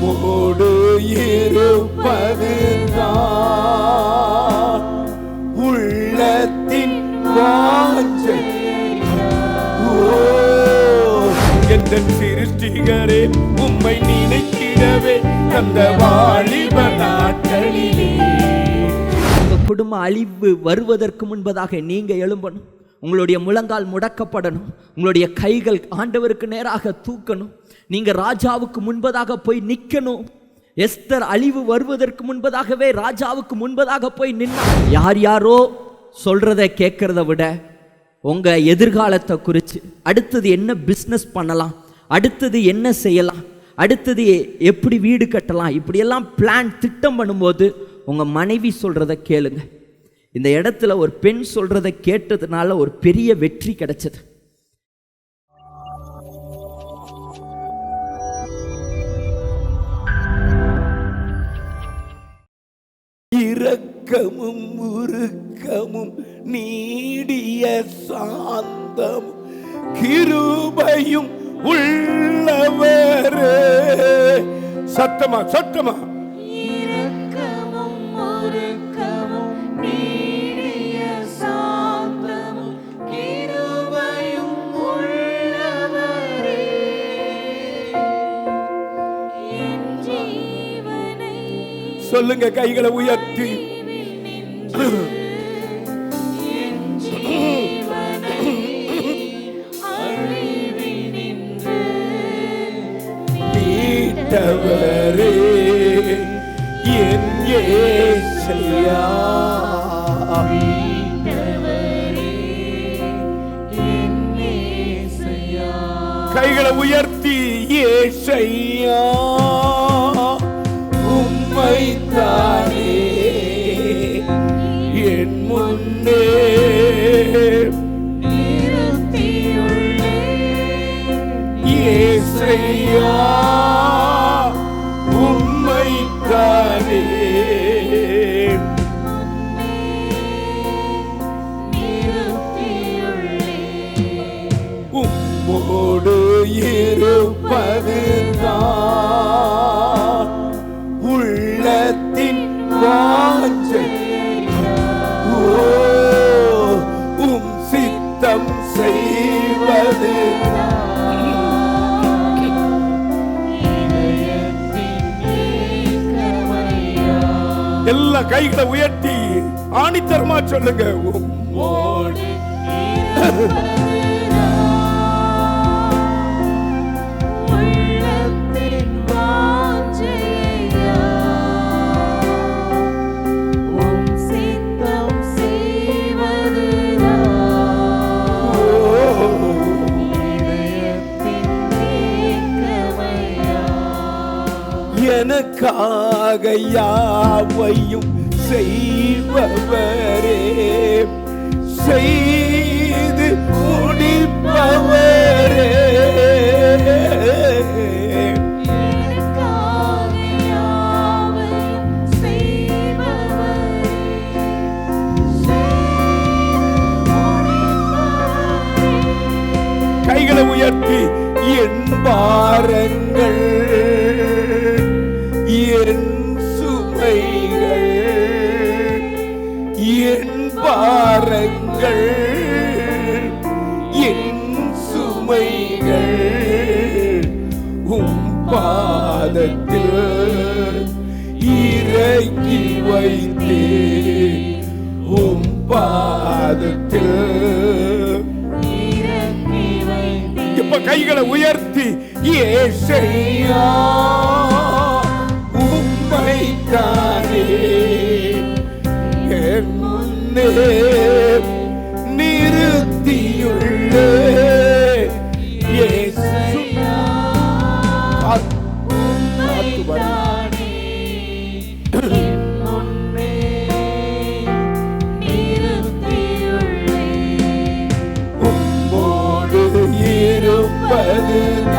உம்மோடு இருப்பதுதான் உள்ளத்தின் வாஞ்சை. எந்தன் சிருஷ்டிகரே உம்மை நினைக்கிறவே அந்த வாலிப நாட்களிலே. உங்க குடும்ப அழிவு வருவதற்கு முன்பதாக நீங்க எழும்பணும். உங்களுடைய முழங்கால் முடக்கப்படணும். உங்களுடைய கைகள் ஆண்டவருக்கு நேராக தூக்கணும். நீங்க ராஜாவுக்கு முன்பதாக போய் நிற்கணும். எஸ்தர் அழிவு வருவதற்கு முன்பதாகவே ராஜாவுக்கு முன்பதாக போய் நின்னா. யார் யாரோ சொல்றத கேட்கறத விட உங்க எதிர்காலத்தை குறித்து, அடுத்தது என்ன பிஸ்னஸ் பண்ணலாம், அடுத்தது என்ன செய்யலாம், அடுத்தது எப்படி வீடு கட்டலாம், இப்படியெல்லாம் பிளான் திட்டம் பண்ணும்போது உங்க மனைவி சொல்றத கேளுங்க. இந்த இடத்துல ஒரு பெண் சொல்றத கேட்டதுனால ஒரு பெரிய வெற்றி கிடைச்சது. இரக்கமும் உருக்கமும் நீடிய சாந்தம் கிருபையும் உள்ளவரே. சத்தமா சத்தமா. சொல்லுங்க கைகளை உயர்த்தி. மீட்டவரே என் இயேசுயா. கைகளை உயர்த்தி இயேசுயா உம்மைத்தானே என் முன்னே இயேசுயா உம்மைத்தானே உம்மோடு இருப்பதுதான் உள்ளத்தின் வாஞ்சை. உம் சித்தம் செய்வது எல்லா கைகளை உயர்த்தி ஆணித்தரமா சொல்லுங்க. உம்மோடு எனக்காக யாவையும் செய்பவரே, செய்து முடிப்பவரே. கைகளை உயர்த்தி என் பாரங்கள் என் சுமைகள் என் பாரங்கள் என் சுமைகள் உம் பாதத்தில் இறக்கி வைத்தே. உம் பாதத்தில் இப்ப கைகளை உயர்த்தி இயேசுயா உம்மைத்தானே என் முன்னே நிறுத்தியுள்ளே. இயேசுயா உம்மோடு இருப்பதுதான்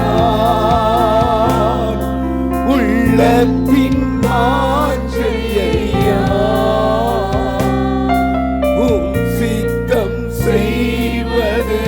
உள்ளத்தின் வாஞ்சையா. உம் சித்தம் செய்வது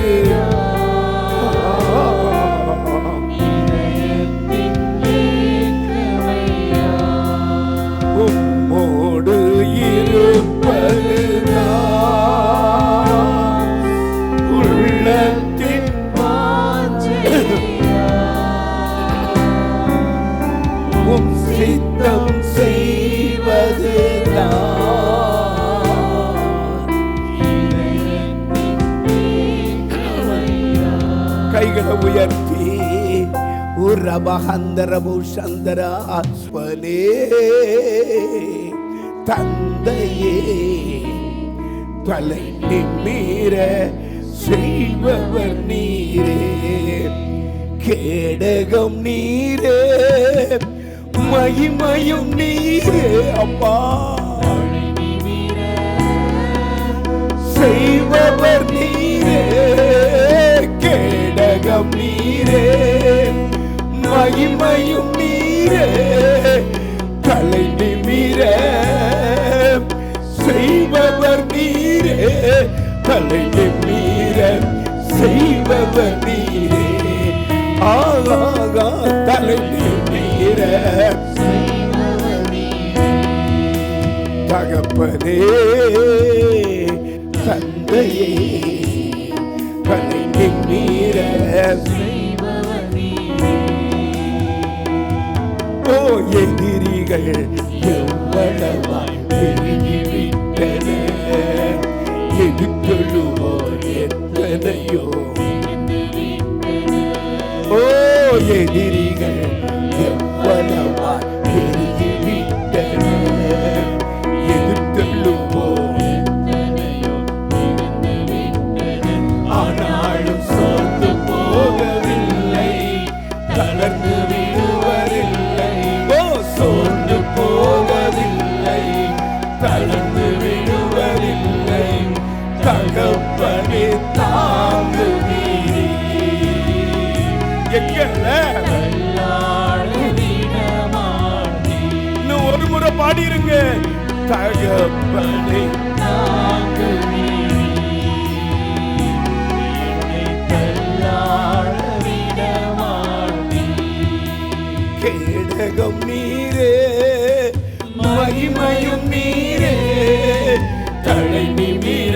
உம் சித்தம் செய்வதுதான். கைகளை உயர்த்தி உரபஹந்தரபு சந்தராஸ்வலே தந்தையே தலை நிம்மீர செய்பவர் நீரே, கேடகம் நீரே, மகிமையும் நீரே. அப்பா செய்பவர் நீரே, கேடகம் நீரே, மகிமையும் நீரே, தலை நிமிர செய்பவர் நீரே, தலை நிமிர செய்பவர் நீரே. ஆகா தலை நிமிர தகப்பனே தந்தையே தலை நிமிர. ஓ எதிரிகள் எவ்வளவாய் பெருகிவிட்டன, எதிர்கொள்ளுவோ எத்தனையோ. ஓ எதிரிகள் எவ்வளவாய் பெருகிவிட்டன, எதிர்கொள்ளுவோ. ஆனாலும் சோர்ந்து போகவில்லை, தளர்ந்து விடுவதில்லை. ஓ சோர்ந்து போகவில்லை, தளர்ந்து விடுவதில்லை. தகப்பனே தாங்குவீரே. இன்னும் ஒரு முறை பாடிருங்க. தகப்பனே கேடகம் நீரே, மகிமையும் நீரே, தலை நிமிர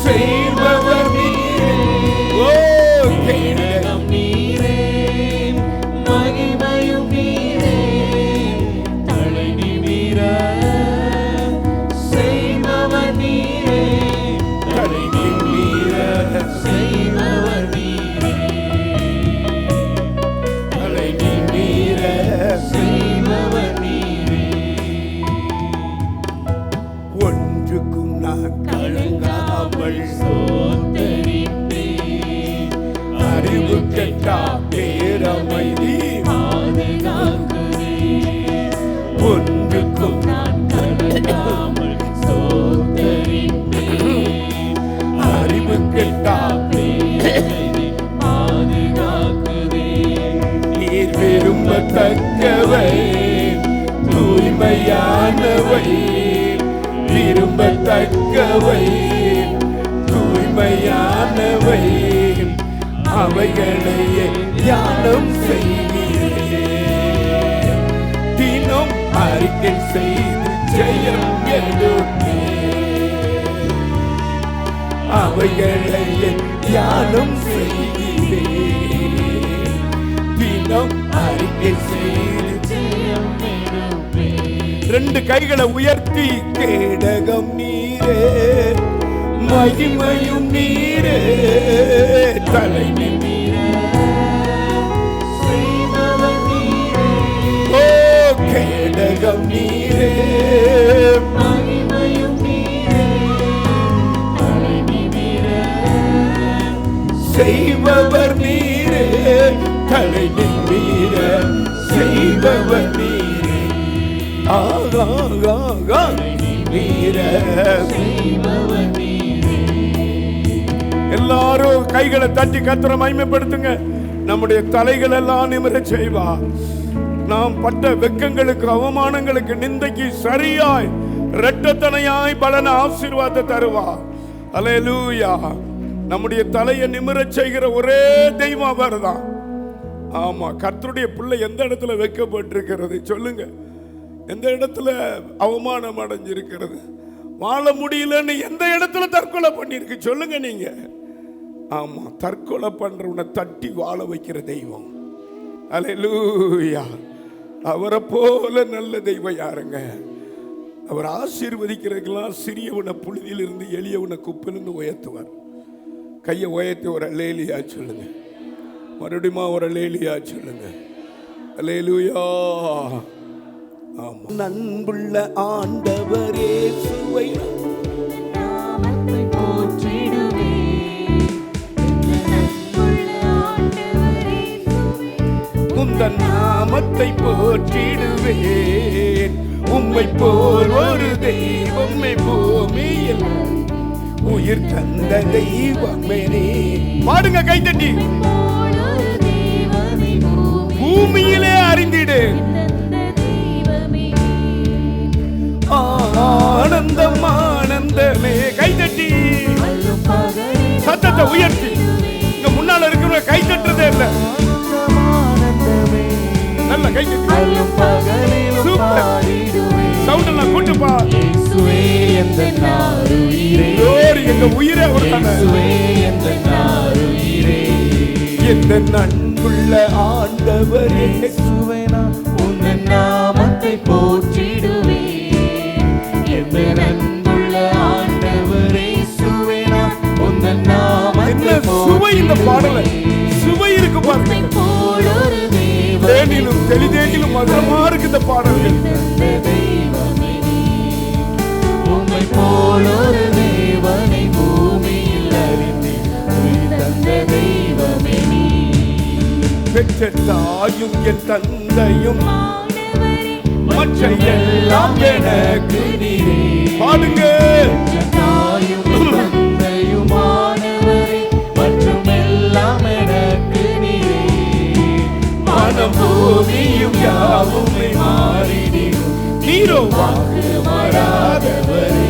செய்பவர் நீரே. ஓ கேடகம் நீரே, மகிமையும் நீரே, தலை நிமிர செய்பவர் நீரே, தலை நிமிர செய்பவர் நீரே, தலை நிமிர செய்பவர் நீரே. ஒன்றுக்கும் நான் கலங்காமல் சோதரித்தேன், அறிவு கெட்டா பேரமைதி பாதுகாக்கிறேன். ஒன்றுக்கும் நான் கலங்காமல் சோதரித்தேன், அறிவு கெட்டா பேரமைதி பாதுகாக்கிறேன். நீர் விரும்பத்தக்கவை தூய்மையானவை, விரும்பத்தக்கவை தூய்மையானவை, அவைகளையே தியானம் செய்கிறேன். தினம் அறிக்கை செய்து ஜெயம் எடுப்பேன், அவைகளையே தியானம் செய்கிறேன். தினம் அறிக்கை செய்து ஜெயம் எடுப்பேன். ரெண்டு கைகளை உயர்த்தி கேடகம் நீரே, மகிமையும் நீரே, தலை நிமிர செய்பவர் நீரே. ஓ கேடகம் நீரே, மகிமையும் நீரே, தலை நிமிர செய்பவர் நீரே, தலை நிமிர செய்பவர் நீரே. ஆகா நீர செய்பவர் நீரே. எல்லாரும் கைகளை தட்டி கர்த்தரை மகிமைப்படுத்துங்க. நம்முடைய தலைகள் எல்லாம் நிமிர செய்வா. நாம் பட்ட வெட்கங்களுக்கு, அவமானங்களுக்கு, நிந்தைக்கு சரியாய் இரட்டத்தனையாய் பலன ஆசீர்வாதத்தை தருவா. அல்லேலூயா. நம்முடைய தலையை நிமிர செய்கிற ஒரே தெய்வம் அவர்தான். ஆமா, கர்த்தருடைய பிள்ளை எந்த இடத்துல வைக்கப்பட்டிருக்கிறது சொல்லுங்க? எந்த இடத்துல அவமானம் அடைஞ்சிருக்கிறது, வாழ முடியலன்னு எந்த இடத்துல தற்கொலை பண்ணிருக்கு சொல்லுங்க நீங்க? ஆமா, தற்கொலை பண்றவனை தட்டி வாழ வைக்கிற தெய்வம். அல்லேலூயா. அவரை போல நல்ல தெய்வம் யாருங்க? அவர் ஆசீர்வதிக்கிறதுக்கெல்லாம் சிறியவனை புழுதியிலிருந்து எளியவனை குப்பிலிருந்து உயர்த்துவார். கையை உயர்த்தி ஒரு அல்லேலூயா சொல்லுங்க. மறுபடியும் ஒரு அல்லேலூயா சொல்லுங்க. அல்லேலூயா. ஆமா. நண்புள்ள ஆண்டவர் இயேசுவை நாமத்தை போற்றிடுவேன். நண்புள்ள ஆண்டவர் இயேசுவே, உந்தன் நாமத்தை போற்றிடுவேன். உம்மை போல் ஒரு தெய்வமே பூமியில் உயிர் தந்த தெய்வமே நீ. பாடுங்க கைத்தட்டி. போலொரு தெய்வமே பூமியிலே அறிந்திடு. தந்த தெய்வமே ஆனந்தம் ஆனந்தமே. கைத்தட்டி அல்லும் பகலிலும் சத்தத்தை உயர்த்தி. இங்க முன்னால இருக்கிறவங்க கை தட்டுறதே இல்ல. நல்ல கை தட்டி. அல்லும் பகலிலும் சூப்பர். பாடிடுவேன். சவுண்ட் எல்லாம் கூட்டுப்பா. இயேசுவே எந்தன் ஆருயிரே, glory எங்க உயிரே அவர்தானே. இயேசுவே எந்தன் ஆருயிரே, எந்த அன்புள்ள ஆண்டவர் இயேசுவே நான் உந்தன் நாமத்தை போற்றிடுவேன். எந்தன் அன்புள்ள ஆண்டவர் இயேசுவே, நான் உந்தன் நாமத்தை என்ன சுவை இந்த பாடல. சுவை இருக்கு பாருங்க. போலொரு தெய்வமே தேனிலும் தெளிதேனிலும் மதுரமா இருக்கு இந்த பாடல்கள். தந்த தெய்வமே நீ. உம்மை போலொரு தேவனை பூமியில் அறிந்தேன். உயிர் தந்த தெய்வமே நீ. பெற்ற தாயும் என் தந்தையும் ஆண்டவரே, மற்ற எல்லாம் எனக்கு நீரே. பாடுங்க. தாயும் தந்தையுமானவரே, மற்றும் எல்லாம் எனக்கு நீரே. மனம் பூமியும் யாவுமே மாறிடும். நீரோ வாக்கு மாறாதவரே.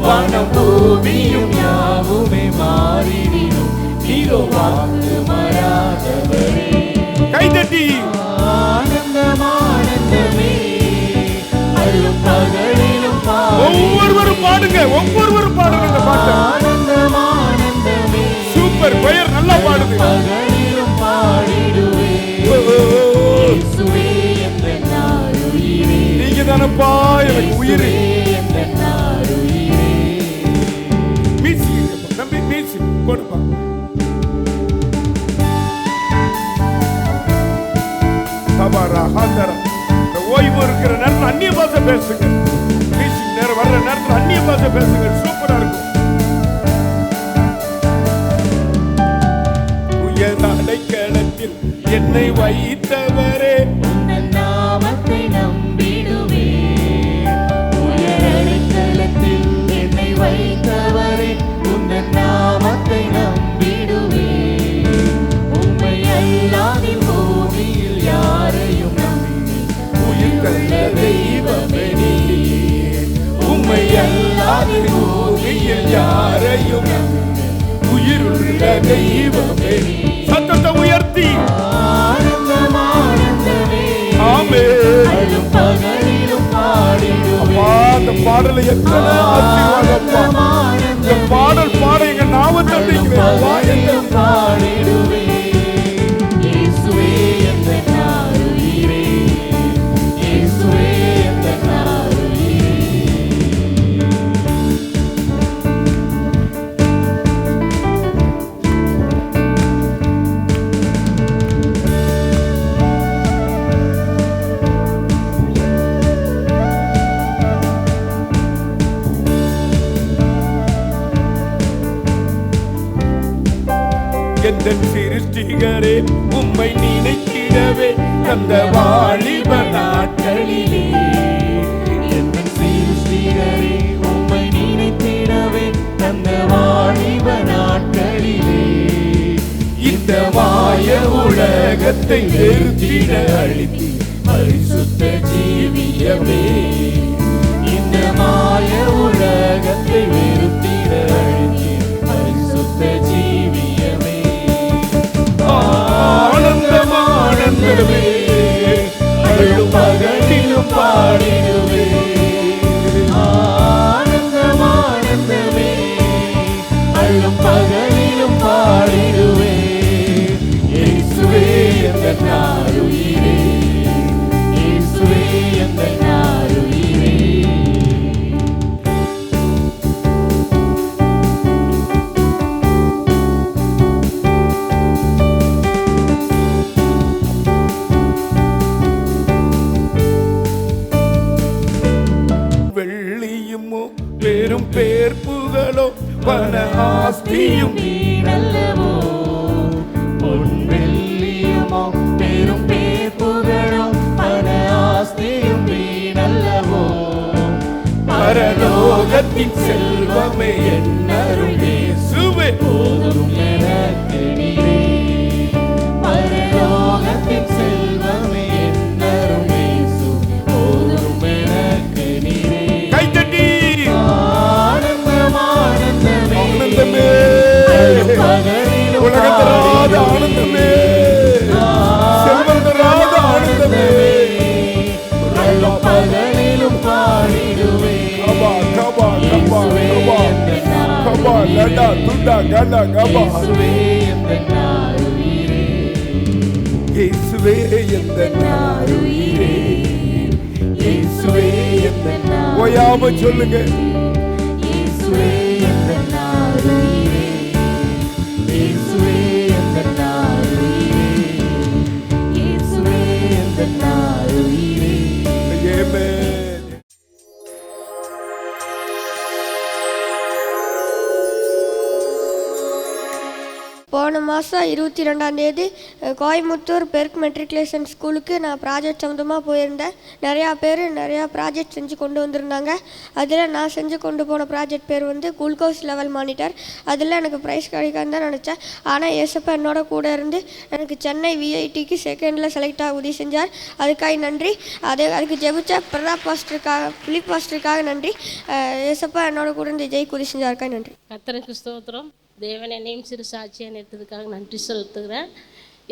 வானம் பூமியும் யாவுமே மாறிடினும் நீரோ வாக்கு மாறாதவரே. கைதட்டி. ஆனந்தம் ஆனந்தமே, அல்லும் பகலிலும் ஒவ்வொருவரும் பாடுங்க. ஒவ்வொருவரும் பாடுங்க இந்த பாட்டை. ஆனந்தம் ஆனந்தமே, சூப்பர். பெயர் நல்லா பாடுது. பகலிலும் பாடிடுவே. இயேசுவே எந்தன் ஆருயிரே, நீங்க தானப்பா எனக்கு உயிர். எந்தன் ஆருயிரே. மியூசிக் தம்பி, மியூசிக் போடுப்பா. சபாரா ஹாந்தரா. இந்த ஓய்வு இருக்கிற நேரத்தில் அந்நிய பாஷை பேசுங்க. மியூசிக் நேரம் வர்ற நேரத்தில் அந்நிய பாஷை பேசுங்க. சூப்பரா இருக்கும். உயர் அடைக்கலத்தில் என்னை வைத்தவரே. உந்தன் நாமத்தை நம்பிடுவேன். உயர் அடைக்கலத்தில் என்னை வைத்தவரே, உந்தன் நாமத்தை நம்பிடுவேன். உம்மை அல்லாது பூமியில் யாரையும் நம்பினேன். உயிர் தந்த தெய்வமே நீ. உம்மை அல்லாது பூமியில் யாரையும் உயிருள்ள தெய்வமே நீ. சத்தத்தை உயர்த்தி. ஆனந்தம் ஆனந்தமே, ஆமென். அல்லும் பகலிலும் பாடிடுவேன். அப்பா, இந்த பாடலை எத்தனை ஆசீர்வாதப்பா. இந்த பாடல் பாட எங்க நாமத்தை பகலிலும் பாடிடுவேன். இயேசுவே எந்தன் ஆருயிரே, இயேசுவே எந்தன் ஆருயிரே. எந்தன் சிருஷ்டிகரே உம்மை நினைத்திடவே தந்த வாலிப நாட்களிலே. எந்தன் சிருஷ்டிகரே, உம்மை நினைத்திடவே தந்த வாலிப நாட்களிலே. இந்த மாய உலகத்தை வெறுத்திட அழித்து பரிசுத்த ஜீவியமே. இந்த மாய உலகத்தை வெறுத்திட அழித்து பரிசுத்த ஜீவியமே. ஆனந்தம் ஆனந்தமே, அல்லும் பகலிலும் பாடிடுவே. ஆனந்தம் ஆனந்தமே, அல்லும் பகலிலும் பாடிடுவே. இயேசுவே எந்தன் ஆருயிரே, பண ஆஸ்தியும் வீணல்லவோ, பொன் வெள்ளியுமோ பெரும் பேர் புகழும் பண ஆஸ்தியும் வீணல்லவோ, பரலோகத்தின் செல்வமே என்னருள் இயேசுவே போதும் எனக்கு நீரே. பரலோகத்தின் செல்வமே என்னருள் இயேசு, போதும் எனக்கு நீரே. கைத்தட்டி ஆனந்தம் ஆனந்தமே, ஆனந்தமே, பகலிலும் உலகத்தராத ஆனந்தமே, செல்வந்தராத ஆனந்தமே, பகலிலும் பாடிடுவே. கபா கபா கபா கபா கபா லடா துண்டா கடா கபா. இயேசுவே எந்த நாருயிரே, இயேசுவே எந்த நாருயிரே. ஓயாம சொல்லுங்க. இயேசுவே எந்த நாருயிரே, இயேசுவே எந்த நாருயிரே, இயேசுவே எந்த நாருயிரே. ஆமென். போன மாதம் 22ஆம் கோயம்புத்தூர் பெர்க் மெட்ரிகுலேஷன் ஸ்கூலுக்கு நான் ப்ராஜெக்ட் சம்மந்தமாக போயிருந்தேன். நிறையா பேர் நிறையா ப்ராஜெக்ட் செஞ்சு கொண்டு வந்திருந்தாங்க. அதில் நான் செஞ்சு கொண்டு போன ப்ராஜெக்ட் பேர் வந்து குளுக்கோஸ் லெவல் மானிட்டர். அதில் எனக்கு ப்ரைஸ் கிடைக்கான்னு தான் நினச்சேன். ஆனால் ஏசப்பா என்னோட கூட இருந்து எனக்கு சென்னை விஐடிக்கு செகண்டில் செலக்ட் ஆக உதவி செஞ்சார். அதுக்காக நன்றி. அதுக்கு ஜெபிச்ச பிரதாப் பாஸ்டருக்காக, பிலிப் பாஸ்டருக்காக நன்றி. ஏசப்பா என்னோட கூட இருந்து ஜெயிக்கு உதவி செஞ்சாருக்காக நன்றி. கர்த்தருக்கு ஸ்தோத்திரம். தேவன் என்னையும் சிறு சாட்சியாக நிறுத்ததுக்காக நன்றி செலுத்துகிறேன்.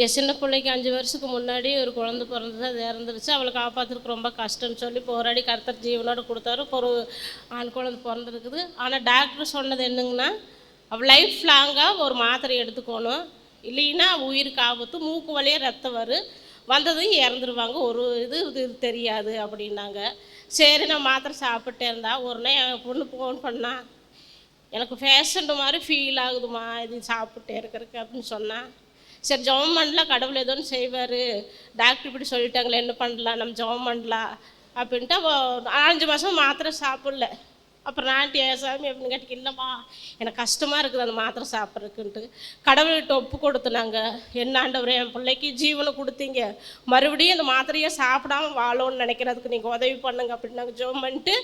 என் சின்ன பிள்ளைக்கு 5 வருஷத்துக்கு முன்னாடி ஒரு குழந்தை பிறந்தது, அது இறந்துருச்சு. அவளை காப்பாற்றுறதுக்கு ரொம்ப கஷ்டம்னு சொல்லி போராடி கர்த்தர் ஜீவனோடு கொடுத்தாரு. ஒரு ஆண் குழந்தை பிறந்திருக்குது. ஆனால் டாக்டர் சொன்னது என்னங்கன்னா, அவள் லைஃப் லாங்காக ஒரு மாத்திரை எடுத்துக்கணும், இல்லைன்னா உயிருக்கு ஆபத்து, மூக்கு வழியே ரத்தம் வந்ததும் இறந்துருவாங்க, ஒரு இது தெரியாது அப்படின்னாங்க. சரி, நான் மாத்திரை சாப்பிட்டே இருந்தா. ஒரு நாள் என் பொண்ணு ஃபோன் பண்ணா, எனக்கு ஃபேஷன் மாதிரி ஃபீல் ஆகுதுமா இது சாப்பிட்டே இருக்கிறதுக்கு அப்படின்னு சொன்னான். சரி, ஜெபம் பண்ணலாம், கடவுள் ஏதோ ஒன்று செய்வார், டாக்டர் இப்படி சொல்லிட்டாங்களே, என்ன பண்ணலாம், நம்ம ஜெபம் பண்ணலாம் அப்படின்ட்டு 5 மாதம் மாத்திரை சாப்பிடல. அப்புறம் நான் ஏசாமி அப்படின்னு கேட்டு, இல்லைம்மா எனக்கு கஷ்டமாக இருக்குது அந்த மாத்திரை சாப்பிட்றதுக்குன்ட்டு கடவுள்கிட்ட ஒப்பு கொடுத்துனாங்க. என்ன ஆண்டவரே, என் பிள்ளைக்கு ஜீவனை கொடுத்தீங்க, மறுபடியும் அந்த மாத்திரையை சாப்பிடாமல் வாழணும்னு நினைக்கிறதுக்கு நீங்கள் உதவி பண்ணுங்க அப்படின்னு நாங்கள் ஜெபம் பண்ணிட்டு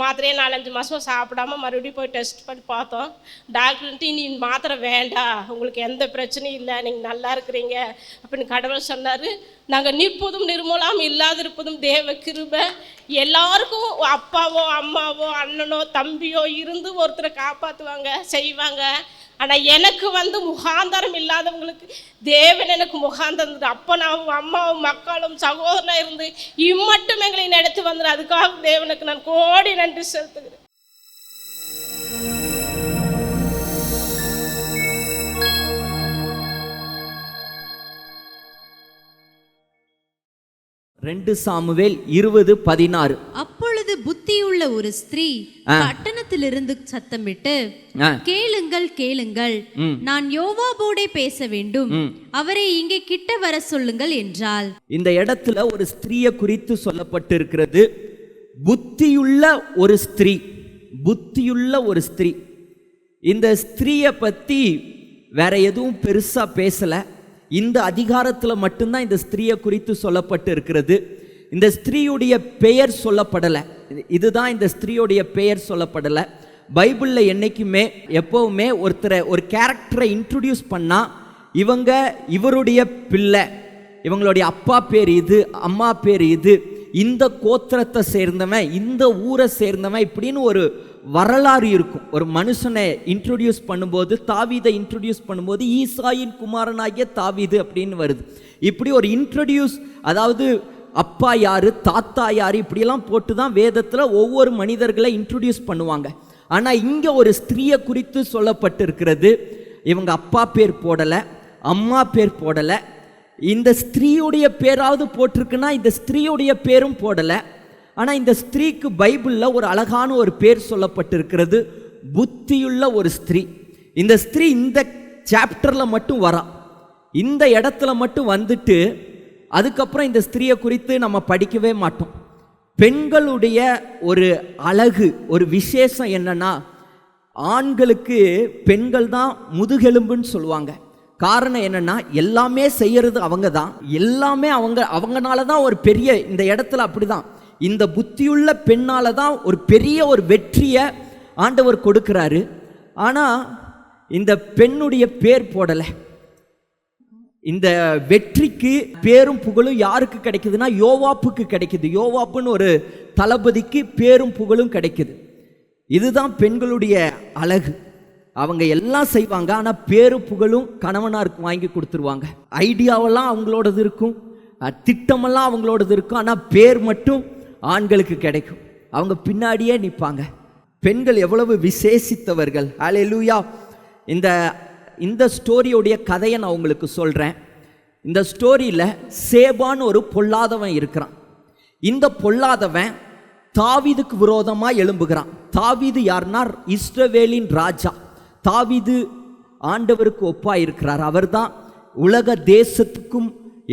மாத்திரையை 4-5 மாதம் சாப்பிடாமல் மறுபடியும் போய் டெஸ்ட் பண்ணி பார்த்தோம். டாக்டர்ன்ட்டு நீ மாத்திரை வேண்டாம், உங்களுக்கு எந்த பிரச்சனையும் இல்லை, நீங்கள் நல்லா இருக்கிறீங்க அப்படின்னு கடவுள் சொன்னார். நாங்கள் நிற்பதும் நிர்மூலம் இல்லாதிருப்பதும் தேவ கிருபை. எல்லாருக்கும் அப்பாவோ அம்மாவோ அண்ணனோ தம்பியோ இருந்து ஒருத்தரை காப்பாற்றுவாங்க செய்வாங்க. ஆனால் எனக்கு முகாந்தரம் இல்லாதவங்களுக்கு தேவன் எனக்கு முகாந்தரம். அப்போ நான் அம்மாவும் மக்களும் சகோதரனாக இருந்து இம்மட்டும் எங்களை நடத்தி வந்துடும். அதுக்காக தேவனுக்கு நான் கோடி நன்றி செலுத்துகிறேன். ரெண்டு சாமுவேல் 20:16. அப்பொழுது புத்தியுள்ள ஒரு ஸ்திரீ பட்டணத்திலிருந்து சத்தமிட்டு, கேளுங்கள் கேளுங்கள், நான் யோவாபோடே பேச வேண்டும், அவரை இங்கே கிட்ட வர சொல்லுங்கள் என்றாள். இந்த இடத்துல ஒரு ஸ்திரீயை குறித்து சொல்லப்பட்டிருக்கிறது. புத்தியுள்ள ஒரு ஸ்திரீ, புத்தியுள்ள ஒரு ஸ்திரீ. இந்த ஸ்திரீயை பத்தி வேற எதுவும் பெருசா பேசல. இந்த அதிகாரத்தில் மட்டும்தான் இந்த ஸ்திரீயை குறித்து சொல்லப்பட்டு இருக்கிறது. இந்த ஸ்திரீயுடைய பெயர் சொல்லப்படலை. இதுதான் இந்த ஸ்திரீயுடைய பெயர் சொல்லப்படலை. பைபிளில் என்னைக்குமே எப்போவுமே ஒரு கேரக்டரை இன்ட்ரடியூஸ் பண்ணால் இவங்க இவருடைய பிள்ளை, இவங்களுடைய அப்பா பேர் இது, அம்மா பேர் இது, இந்த கோத்திரத்தை சேர்ந்தவன், இந்த ஊரை சேர்ந்தவன், இப்படின்னு ஒரு வரலாறு இருக்கும். ஒரு மனுஷனை இன்ட்ரடியூஸ் பண்ணும்போது, தாவீதை இன்ட்ரடியூஸ் பண்ணும்போது ஈசாயின் குமாரனாகிய தாவீது அப்படின்னு வருது. இப்படி ஒரு இன்ட்ரடியூஸ், அதாவது அப்பா யாரு தாத்தா யாரு இப்படியெல்லாம் போட்டு தான் வேதத்தில் ஒவ்வொரு மனிதர்களை இன்ட்ரடியூஸ் பண்ணுவாங்க. ஆனால் இங்கே ஒரு ஸ்திரீயை குறித்து சொல்லப்பட்டிருக்கிறது. இவங்க அப்பா பேர் போடலை, அம்மா பேர் போடலை. இந்த ஸ்திரீயுடைய பேராவது போட்டிருக்குன்னா இந்த ஸ்திரீயுடைய பேரும் போடலை. ஆனால் இந்த ஸ்திரீக்கு பைபிளில் ஒரு அழகான ஒரு பேர் சொல்லப்பட்டிருக்கிறது, புத்தியுள்ள ஒரு ஸ்திரீ. இந்த ஸ்திரீ இந்த சாப்டரில் மட்டும் வரா, இந்த இடத்துல மட்டும் வந்துட்டு அதுக்கப்புறம் இந்த ஸ்திரீயை குறித்து நம்ம படிக்கவே மாட்டோம். பெண்களுடைய ஒரு அழகு, ஒரு விசேஷம் என்னன்னா, ஆண்களுக்கு பெண்கள் தான் முதுகெலும்புன்னு சொல்லுவாங்க. காரணம் என்னன்னா, எல்லாமே செய்யறது அவங்க தான், எல்லாமே அவங்கனால தான் ஒரு பெரிய, இந்த இடத்துல அப்படிதான், இந்த புத்தியுள்ள பெண்ணால தான் ஒரு பெரிய ஒரு வெற்றியை ஆண்டவர் கொடுக்கிறாரு. ஆனால் இந்த பெண்ணுடைய பேர் போடலை. இந்த வெற்றிக்கு பேரும் புகழும் யாருக்கு கிடைக்குதுன்னா யோவாப்புக்கு கிடைக்குது. யோவாப்புன்னு ஒரு தளபதிக்கு பேரும் புகழும் கிடைக்குது. இதுதான் பெண்களுடைய அழகு. அவங்க எல்லாம் செய்வாங்க, ஆனால் பேரும் புகழும் கணவனாருக்கு வாங்கி கொடுத்துருவாங்க. ஐடியாவெல்லாம் அவங்களோடது இருக்கும், திட்டமெல்லாம் அவங்களோடது இருக்கும், ஆனால் பேர் மட்டும் ஆண்களுக்கு கிடைக்கும். அவங்க பின்னாடியே நிற்பாங்க. பெண்கள் எவ்வளவு விசேஷித்தவர்கள். ஹல்லேலூயா. இந்த ஸ்டோரியோடைய கதையை நான் உங்களுக்கு சொல்கிறேன். இந்த ஸ்டோரியில் சேபான்னு ஒரு பொல்லாதவன் இருக்கிறான். இந்த பொல்லாதவன் தாவீதுக்கு விரோதமாக எழும்புகிறான். தாவீது யார்னா இஸ்ரவேலின் ராஜா. தாவீது ஆண்டவருக்கு ஒப்பாக இருக்கிறார். அவர் தான் உலக தேசத்துக்கும்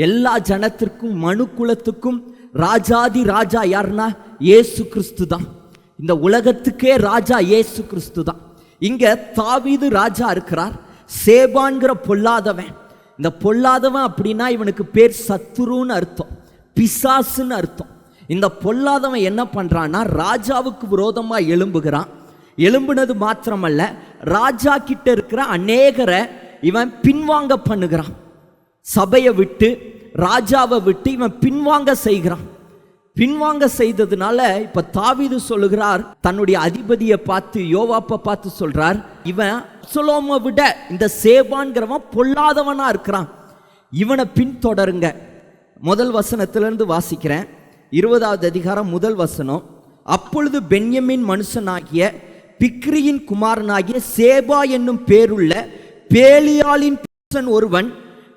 எல்லா ஜனத்திற்கும் மனுக்குலத்துக்கும் ராஜாதி ராஜா. யார்னா இயேசு கிறிஸ்து தான். இந்த உலகத்துக்கே ராஜா இயேசு கிறிஸ்து தான். இங்கே தாவீது ராஜா இருக்கிறார். சேபான்கிற பொல்லாதவன், இந்த பொல்லாதவன் அப்படின்னா இவனுக்கு பேர் சத்துருன்னு அர்த்தம், பிசாசுன்னு அர்த்தம். இந்த பொல்லாதவன் என்ன பண்ணுறான்னா ராஜாவுக்கு விரோதமாக எழும்புகிறான். எழும்புனது மாத்திரமல்ல, ராஜா கிட்ட இருக்கிற அநேகரை இவன் பின்வாங்க பண்ணுகிறான். சபையை விட்டு, ராஜாவை விட்டு இவன் பின்வாங்க செய்கிறான். பின்வாங்க செய்ததுனால இப்ப தாவீது சொல்லுகிறார், தன்னுடைய அதிபதியை பார்த்து, யோவாப்பை பார்த்து சொல்றார், இவன் அப்சலோமை விட இந்த சேபான்கிறவன் பொல்லாதவனா இருக்கிறான், இவனை பின்தொடருங்க. முதல் வசனத்திலிருந்து வாசிக்கிறேன். 20வது அதிகாரம் முதல் வசனம். அப்பொழுது பென்யமின் மனுஷனாகிய பிக்ரியின் குமாரனாகிய சேபா என்னும் பேருள்ள பேலியாளின் புருஷன் ஒருவன்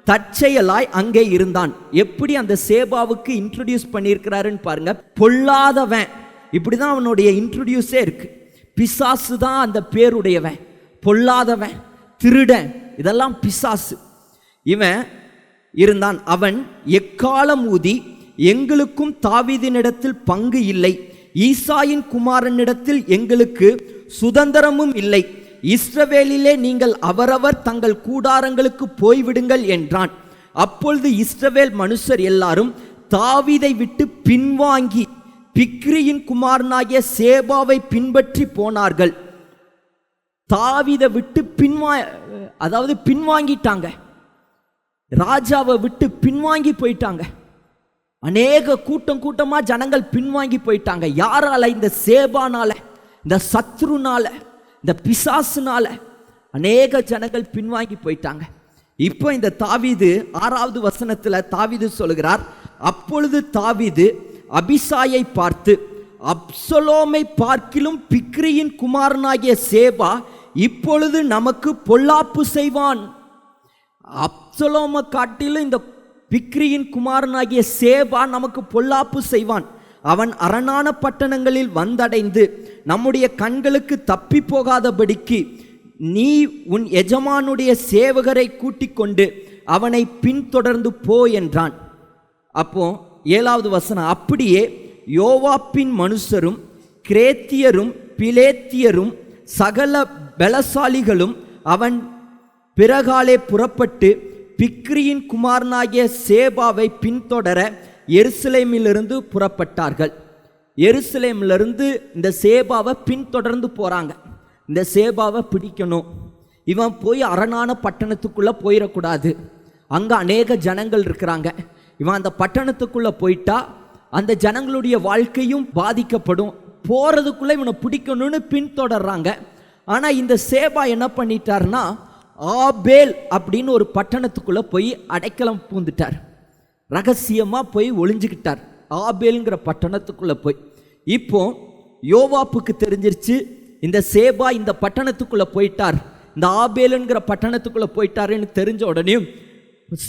தற்செயலாய் அங்கே இருந்தான். எப்படி அந்த சேபாவுக்கு இன்ட்ரோடியூஸ் பண்ணியிருக்கிறாருன்னு பாருங்க. பொல்லாதவன், இப்படிதான் அவனுடைய இன்ட்ரோடியூஸே இருக்கு. பிசாசு தான் அந்த பேருடையவன். பொல்லாதவன், திருடன், இதெல்லாம் பிசாசு. இவன் இருந்தான். அவன் எக்காலம் ஊதி, எங்களுக்கும் தாவீதினிடத்தில் பங்கு இல்லை, ஈசாயின் குமாரனிடத்தில் எங்களுக்கு சுதந்திரமும் இல்லை, இஸ்ரவேலிலே நீங்கள் அவரவர் தங்கள் கூடாரங்களுக்கு போய்விடுங்கள் என்றான். அப்பொழுது இஸ்ரவேல் மனுஷர் எல்லாரும் தாவீதை விட்டு பின்வாங்கி பிக்ரியின் குமாரனாகிய சேபாவை பின்பற்றி போனார்கள். தாவீதை விட்டு பின்வாங்கிட்டாங்க. ராஜாவை விட்டு பின்வாங்கி போயிட்டாங்க. அநேக கூட்டமா ஜனங்கள் பின்வாங்கி போயிட்டாங்க. யாரால? இந்த சேபானால, இந்த சத்ருனால, இந்த பிசாசுனால அநேக ஜனங்கள் பின்வாங்கி போயிட்டாங்க. இப்போ இந்த தாவீது 6வது வசனத்துல தாவீது சொல்லுகிறார், அப்பொழுது தாவீது அபிசாயை பார்த்து, அப்சலோமை பார்க்கிலும் பிக்ரியின் குமாரனாகிய சேபா இப்பொழுது நமக்கு பொல்லாப்பு செய்வான். அப்சலோமை காட்டிலும் இந்த பிக்ரியின் குமாரனாகிய சேபா நமக்கு பொல்லாப்பு செய்வான். அவன் அரணான பட்டணங்களில் வந்தடைந்து நம்முடைய கண்களுக்கு தப்பி போகாதபடிக்கு நீ உன் எஜமானுடைய சேவகரை கூட்டிக் கொண்டு அவனை பின்தொடர்ந்து போ என்றான். அப்போ 7வது வசனம். அப்படியே யோவாப்பின் மனுஷரும் கிரேத்தியரும் பிலேத்தியரும் சகல பலசாலிகளும் அவன் பிறகாலே புறப்பட்டு பிக்ரியின் குமாரனாகிய சேபாவை பின்தொடர எருசலேமிலிருந்து புறப்பட்டார்கள். எருசலேமிலிருந்து இந்த சேபாவை பின்தொடர்ந்து போறாங்க. இந்த சேபாவை பிடிக்கணும், இவன் போய் அரணான பட்டணத்துக்குள்ள போயிடக்கூடாது, அங்க அநேக ஜனங்கள் இருக்கிறாங்க. இவன் அந்த பட்டணத்துக்குள்ள போயிட்டா அந்த ஜனங்களுடைய வாழ்க்கையும் பாதிக்கப்படும். போறதுக்குள்ள இவனை பிடிக்கணும்னு பின்தொடர்றாங்க. ஆனா இந்த சேபா என்ன பண்ணிட்டார்னா ஆபேல் அப்படின்னு ஒரு பட்டணத்துக்குள்ள போய் அடைக்கலம் பூந்துட்டார். ரகசியமா போய் ஒளிஞ்சுக்கிட்டார் ஆபேல்ங்கிற பட்டணத்துக்குள்ள போய். இப்போ யோவாப்புக்கு தெரிஞ்சிருச்சு, இந்த சேபா இந்த பட்டணத்துக்குள்ள போயிட்டார், இந்த ஆபேலுங்கிற பட்டணத்துக்குள்ள போயிட்டாருன்னு தெரிஞ்ச உடனே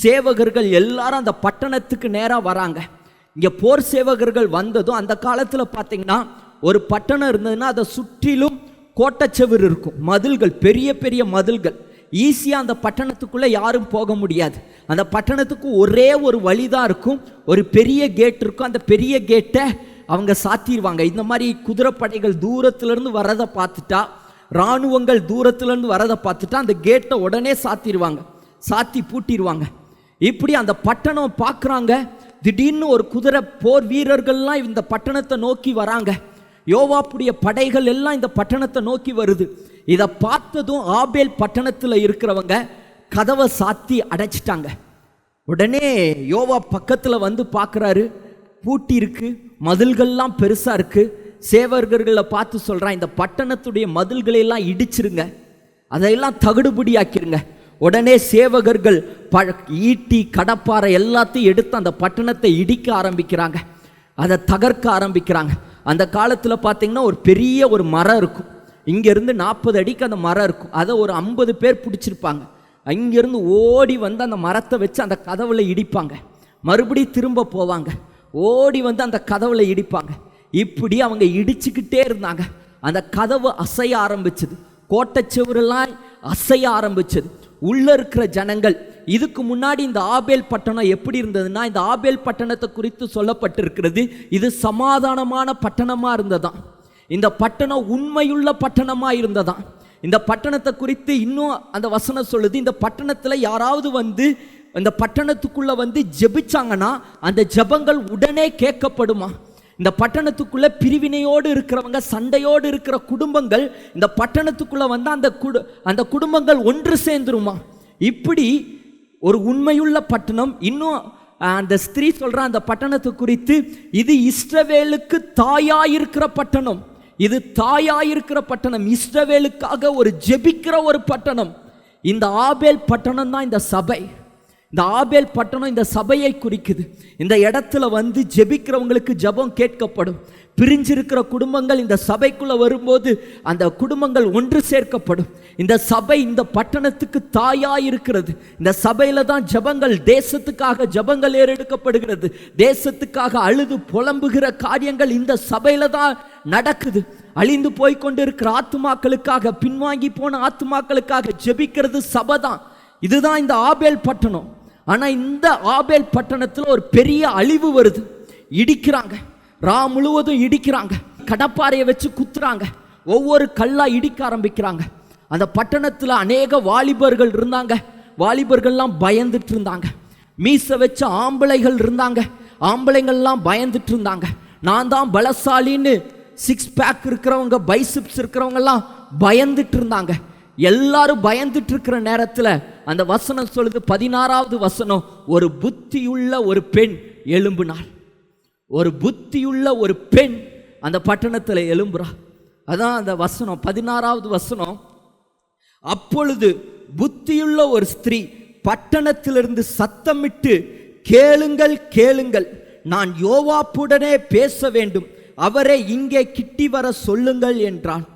சேவகர்கள் எல்லாரும் அந்த பட்டணத்துக்கு நேராக வராங்க. இங்கே போர் சேவகர்கள் வந்ததும், அந்த காலத்தில் பார்த்தீங்கன்னா ஒரு பட்டணம் இருந்ததுன்னா அதை சுற்றிலும் கோட்டச்செவர் இருக்கும், மதில்கள், பெரிய பெரிய மதில்கள். ஈஸியாக அந்த பட்டணத்துக்குள்ளே யாரும் போக முடியாது. அந்த பட்டணத்துக்கு ஒரே ஒரு வழிதான் இருக்கும், ஒரு பெரிய கேட் இருக்கும். அந்த பெரிய கேட்டை அவங்க சாத்திடுவாங்க. இந்த மாதிரி குதிரைப்படைகள் தூரத்துலேருந்து வர்றதை பார்த்துட்டா இராணுவங்கள் தூரத்துலேருந்து வரதை பார்த்துட்டு அந்த கேட்டை உடனே சாத்தி பூட்டிடுவாங்க. இப்படி அந்த பட்டணம் பார்க்குறாங்க. திடீர்னு ஒரு குதிரை போர் வீரர்கள்லாம் இந்த பட்டணத்தை நோக்கி வராங்க. யோவாப்புடைய படைகள் எல்லாம் இந்த பட்டணத்தை நோக்கி வருது. இதை பார்த்ததும் ஆபேல் பட்டணத்தில் இருக்கிறவங்க கதவை சாத்தி அடைச்சிட்டாங்க. உடனே யோவா பக்கத்தில் வந்து பார்க்குறாரு, பூட்டி இருக்கு, மதில்கள்லாம் பெருசாக இருக்கு. சேவகர்களை பார்த்து சொல்கிறான், இந்த பட்டணத்துடைய மதில்களையெல்லாம் இடிச்சிருங்க, அதையெல்லாம் தகுடுபடி ஆக்கிருங்க. உடனே சேவகர்கள் ஈட்டி கடப்பாறை எல்லாத்தையும் எடுத்து அந்த பட்டணத்தை இடிக்க ஆரம்பிக்கிறாங்க, அதை தகர்க்க ஆரம்பிக்கிறாங்க. அந்த காலத்தில் பார்த்தீங்கன்னா ஒரு பெரிய ஒரு மரம் இருக்கும், இங்கேருந்து 40 அடிக்கு அந்த மரம் இருக்கும். அதை ஒரு 50 பேர் பிடிச்சிருப்பாங்க. அங்கேருந்து ஓடி வந்து அந்த மரத்தை வச்சு அந்த கதவுல இடிப்பாங்க. மறுபடியும் திரும்ப போவாங்க, ஓடி வந்து அந்த கதவுல இடிப்பாங்க. இப்படி அவங்க இடிச்சுக்கிட்டே இருந்தாங்க. அந்த கதவு அசைய ஆரம்பிச்சது, கோட்டை சுவரெல்லாம் அசைய ஆரம்பிச்சது. உள்ள இருக்கிற ஜனங்கள், இதுக்கு முன்னாடி இந்த ஆபேல் பட்டணம் எப்படி இருந்ததுன்னா, இந்த ஆபேல் பட்டணத்தை குறித்து சொல்லப்பட்டிருக்கிறது, இது சமாதானமான பட்டணமா இருந்ததாம். இந்த பட்டணம் உண்மையுள்ள பட்டணமா இருந்ததாம். இந்த பட்டணத்தை குறித்து இன்னும் அந்த வசனம் சொல்லுது, இந்த பட்டணத்தில் யாராவது வந்து இந்த பட்டணத்துக்குள்ள வந்து ஜெபிச்சாங்கன்னா அந்த ஜெபங்கள் உடனே கேட்கப்படுமா. இந்த பட்டணத்துக்குள்ள பிரிவினையோடு இருக்கிறவங்க, சண்டையோடு இருக்கிற குடும்பங்கள் இந்த பட்டணத்துக்குள்ள வந்து அந்த குடும்பங்கள் ஒன்று சேர்ந்துருமா. இப்படி ஒரு உண்மையுள்ள பட்டணம். இன்னும் அந்த ஸ்திரீ சொல்ற அந்த பட்டணத்தை குறித்து, இது இஸ்ரவேலுக்கு தாயாயிருக்கிற பட்டணம், இது தாயாயிருக்கிற பட்டணம், இஸ்ரவேலுக்காக ஒரு ஜெபிக்கிற ஒரு பட்டணம். இந்த ஆபேல் பட்டணம் தான் இந்த சபை. இந்த ஆபேல் பட்டணம் இந்த சபையை குறிக்குது. இந்த இடத்துல வந்து ஜெபிக்கிறவங்களுக்கு ஜெபம் கேட்கப்படும். பிரிஞ்சிருக்கிற குடும்பங்கள் இந்த சபைக்குள்ள வரும்போது அந்த குடும்பங்கள் ஒன்று சேர்க்கப்படும். இந்த சபை இந்த பட்டணத்துக்கு தாயாய் இருக்கிறது. இந்த சபையில தான் ஜெபங்கள், தேசத்துக்காக ஜெபங்கள் ஏறெடுக்கப்படுகிறது. தேசத்துக்காக அழுது புலம்புகிற காரியங்கள் இந்த சபையில தான் நடக்குது. அழிந்து போய்கொண்டு இருக்கிற ஆத்துமாக்களுக்காக, பின்வாங்கி போன ஆத்துமாக்களுக்காக ஜெபிக்கிறது சபை தான். இதுதான் இந்த ஆபேல் பட்டணம். ஆனா இந்த ஆபேல் பட்டணத்தில் ஒரு பெரிய அழிவு வருது. இடிக்கிறாங்க, ரா முழுவதும் இடிக்கிறாங்க, கடப்பாறையை வச்சு குத்துறாங்க, ஒவ்வொரு கல்லா இடிக்க ஆரம்பிக்கிறாங்க. அந்த பட்டணத்தில் அநேக வாலிபர்கள் இருந்தாங்க. வாலிபர்கள்லாம் பயந்துட்டு இருந்தாங்க. மீச வச்ச ஆம்பளைகள் இருந்தாங்க. ஆம்பளைங்கள்லாம் பயந்துட்டு இருந்தாங்க. நான் தான் பலசாலின்னு 6 பேக் இருக்கிறவங்க, பைசிப்ஸ் இருக்கிறவங்கெல்லாம் பயந்துட்டு இருந்தாங்க. எல்லாரும் பயந்துட்டு இருக்கிற நேரத்தில் அந்த வசனம் சொல்லுது, 16வது வசனம், ஒரு புத்தியுள்ள ஒரு பெண் எழும்பினாள். ஒரு புத்தியுள்ள ஒரு பெண் அந்த பட்டணத்தில் எழும்புறா. அதான் அந்த வசனம், 16வது வசனம். அப்பொழுது புத்தியுள்ள ஒரு ஸ்திரீ பட்டணத்திலிருந்து சத்தமிட்டு, கேளுங்கள் கேளுங்கள், நான் யோவாப்புடனே பேச வேண்டும், அவரை இங்கே கிட்டி வர சொல்லுங்கள் என்றாள்.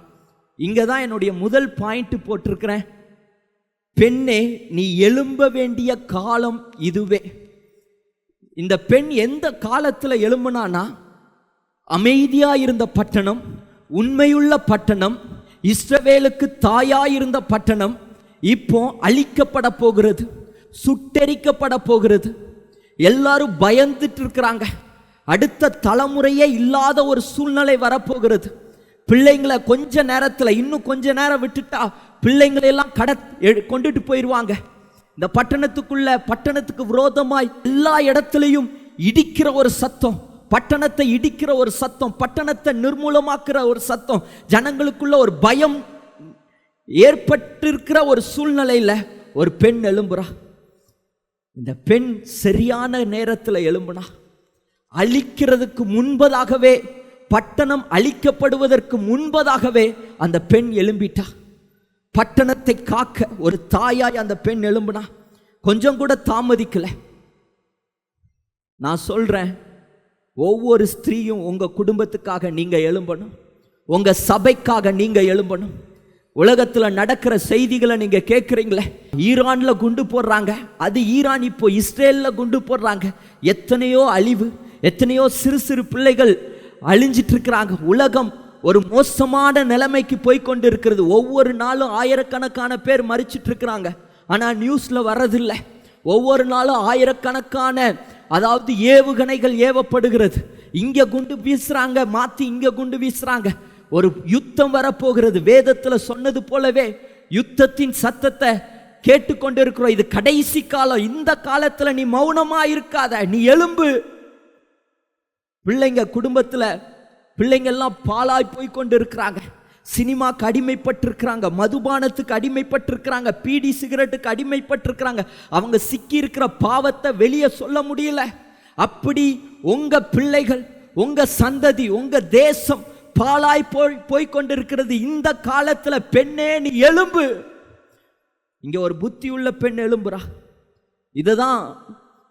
இங்கே தான் என்னுடைய முதல் பாயிண்ட் போட்டிருக்கிறேன். பெண்ணே, நீ எழும்ப வேண்டிய காலம் இதுவே. இந்த பெண் எந்த காலத்தில் எழும்புனானா, அமைதியாக இருந்த பட்டணம், உண்மையுள்ள பட்டணம், இஸ்ரவேலுக்கு தாயாயிருந்த பட்டணம் இப்போ அழிக்கப்பட போகிறது, சுட்டெரிக்கப்பட போகிறது. எல்லாரும் பயந்துட்டு இருக்கிறாங்க. அடுத்த தலைமுறையே இல்லாத ஒரு சூழ்நிலை வரப்போகிறது. பிள்ளைங்களை கொஞ்ச நேரத்தில், இன்னும் கொஞ்ச நேரம் விட்டுட்டா பிள்ளைங்களை எல்லாம் கொண்டுட்டு போயிடுவாங்க. இந்த பட்டணத்துக்கு விரோதமாய் எல்லா இடத்துலையும் இடிக்கிற ஒரு சத்தம், பட்டணத்தை இடிக்கிற ஒரு சத்தம், பட்டணத்தை நிர்மூலமாக்குற ஒரு சத்தம், ஜனங்களுக்குள்ள ஒரு பயம் ஏற்பட்டிருக்கிற ஒரு சூழ்நிலையில் ஒரு பெண் எழும்புறா. இந்த பெண் சரியான நேரத்தில் எழும்புனா. அழிக்கிறதுக்கு முன்பதாகவே, பட்டணம் அழிக்கப்படுவதற்கு முன்பதாகவே அந்த பெண் எழும்பிட்டா. பட்டணத்தை காக்க ஒரு தாயாய் அந்த பெண் எழும்புனா. கொஞ்சம் கூட தாமதிக்கல. நான் சொல்றேன், ஒவ்வொரு ஸ்திரீயும் உங்க குடும்பத்துக்காக நீங்க எழும்பணும், உங்க சபைக்காக நீங்க எழும்பணும். உலகத்தில் நடக்கிற செய்திகளை நீங்க கேட்குறீங்களே, ஈரான்ல குண்டு போடுறாங்க, அது ஈரான் இப்போ இஸ்ரேல்ல குண்டு போடுறாங்க. எத்தனையோ அழிவு, எத்தனையோ சிறு சிறு பிள்ளைகள் அழிஞ்சிட்டு இருக்கிறாங்க. உலகம் ஒரு மோசமான நிலைமைக்கு போய்கொண்டு இருக்கிறது. ஒவ்வொரு நாளும் ஆயிரக்கணக்கான பேர் மரிச்சிட்டு இருக்கிறாங்க. ஆனால் நியூஸ்ல வர்றதில்லை. ஒவ்வொரு நாளும் ஆயிரக்கணக்கான, அதாவது ஏவுகணைகள் ஏவப்படுகிறது. இங்க குண்டு வீசுறாங்க, மாத்தி இங்க குண்டு வீசுறாங்க. ஒரு யுத்தம் வரப்போகிறது. வேதத்துல சொன்னது போலவே யுத்தத்தின் சத்தத்தை கேட்டுக்கொண்டிருக்கிறோம். இது கடைசி காலம். இந்த காலத்துல நீ மௌனமா இருக்காத, நீ எழும்பு. பிள்ளைங்க குடும்பத்துல பிள்ளைங்க எல்லாம் பாலாய் போய் கொண்டு இருக்கிறாங்க. சினிமாக்கு அடிமைப்பட்டிருக்கிறாங்க, மதுபானத்துக்கு அடிமைப்பட்டிருக்கிறாங்க, பீடி சிகரெட்டுக்கு அடிமைப்பட்டிருக்கிறாங்க. அவங்க சிக்கி இருக்கிற பாவத்தை வெளியே சொல்ல முடியல. அப்படி உங்க பிள்ளைகள், உங்க சந்ததி, உங்க தேசம் பாலாய் போய் கொண்டிருக்கிறது. இந்த காலத்துல பெண்ணே நீ எழும்பு. இங்க ஒரு புத்தி உள்ள பெண் எழும்புறா. இதுதான்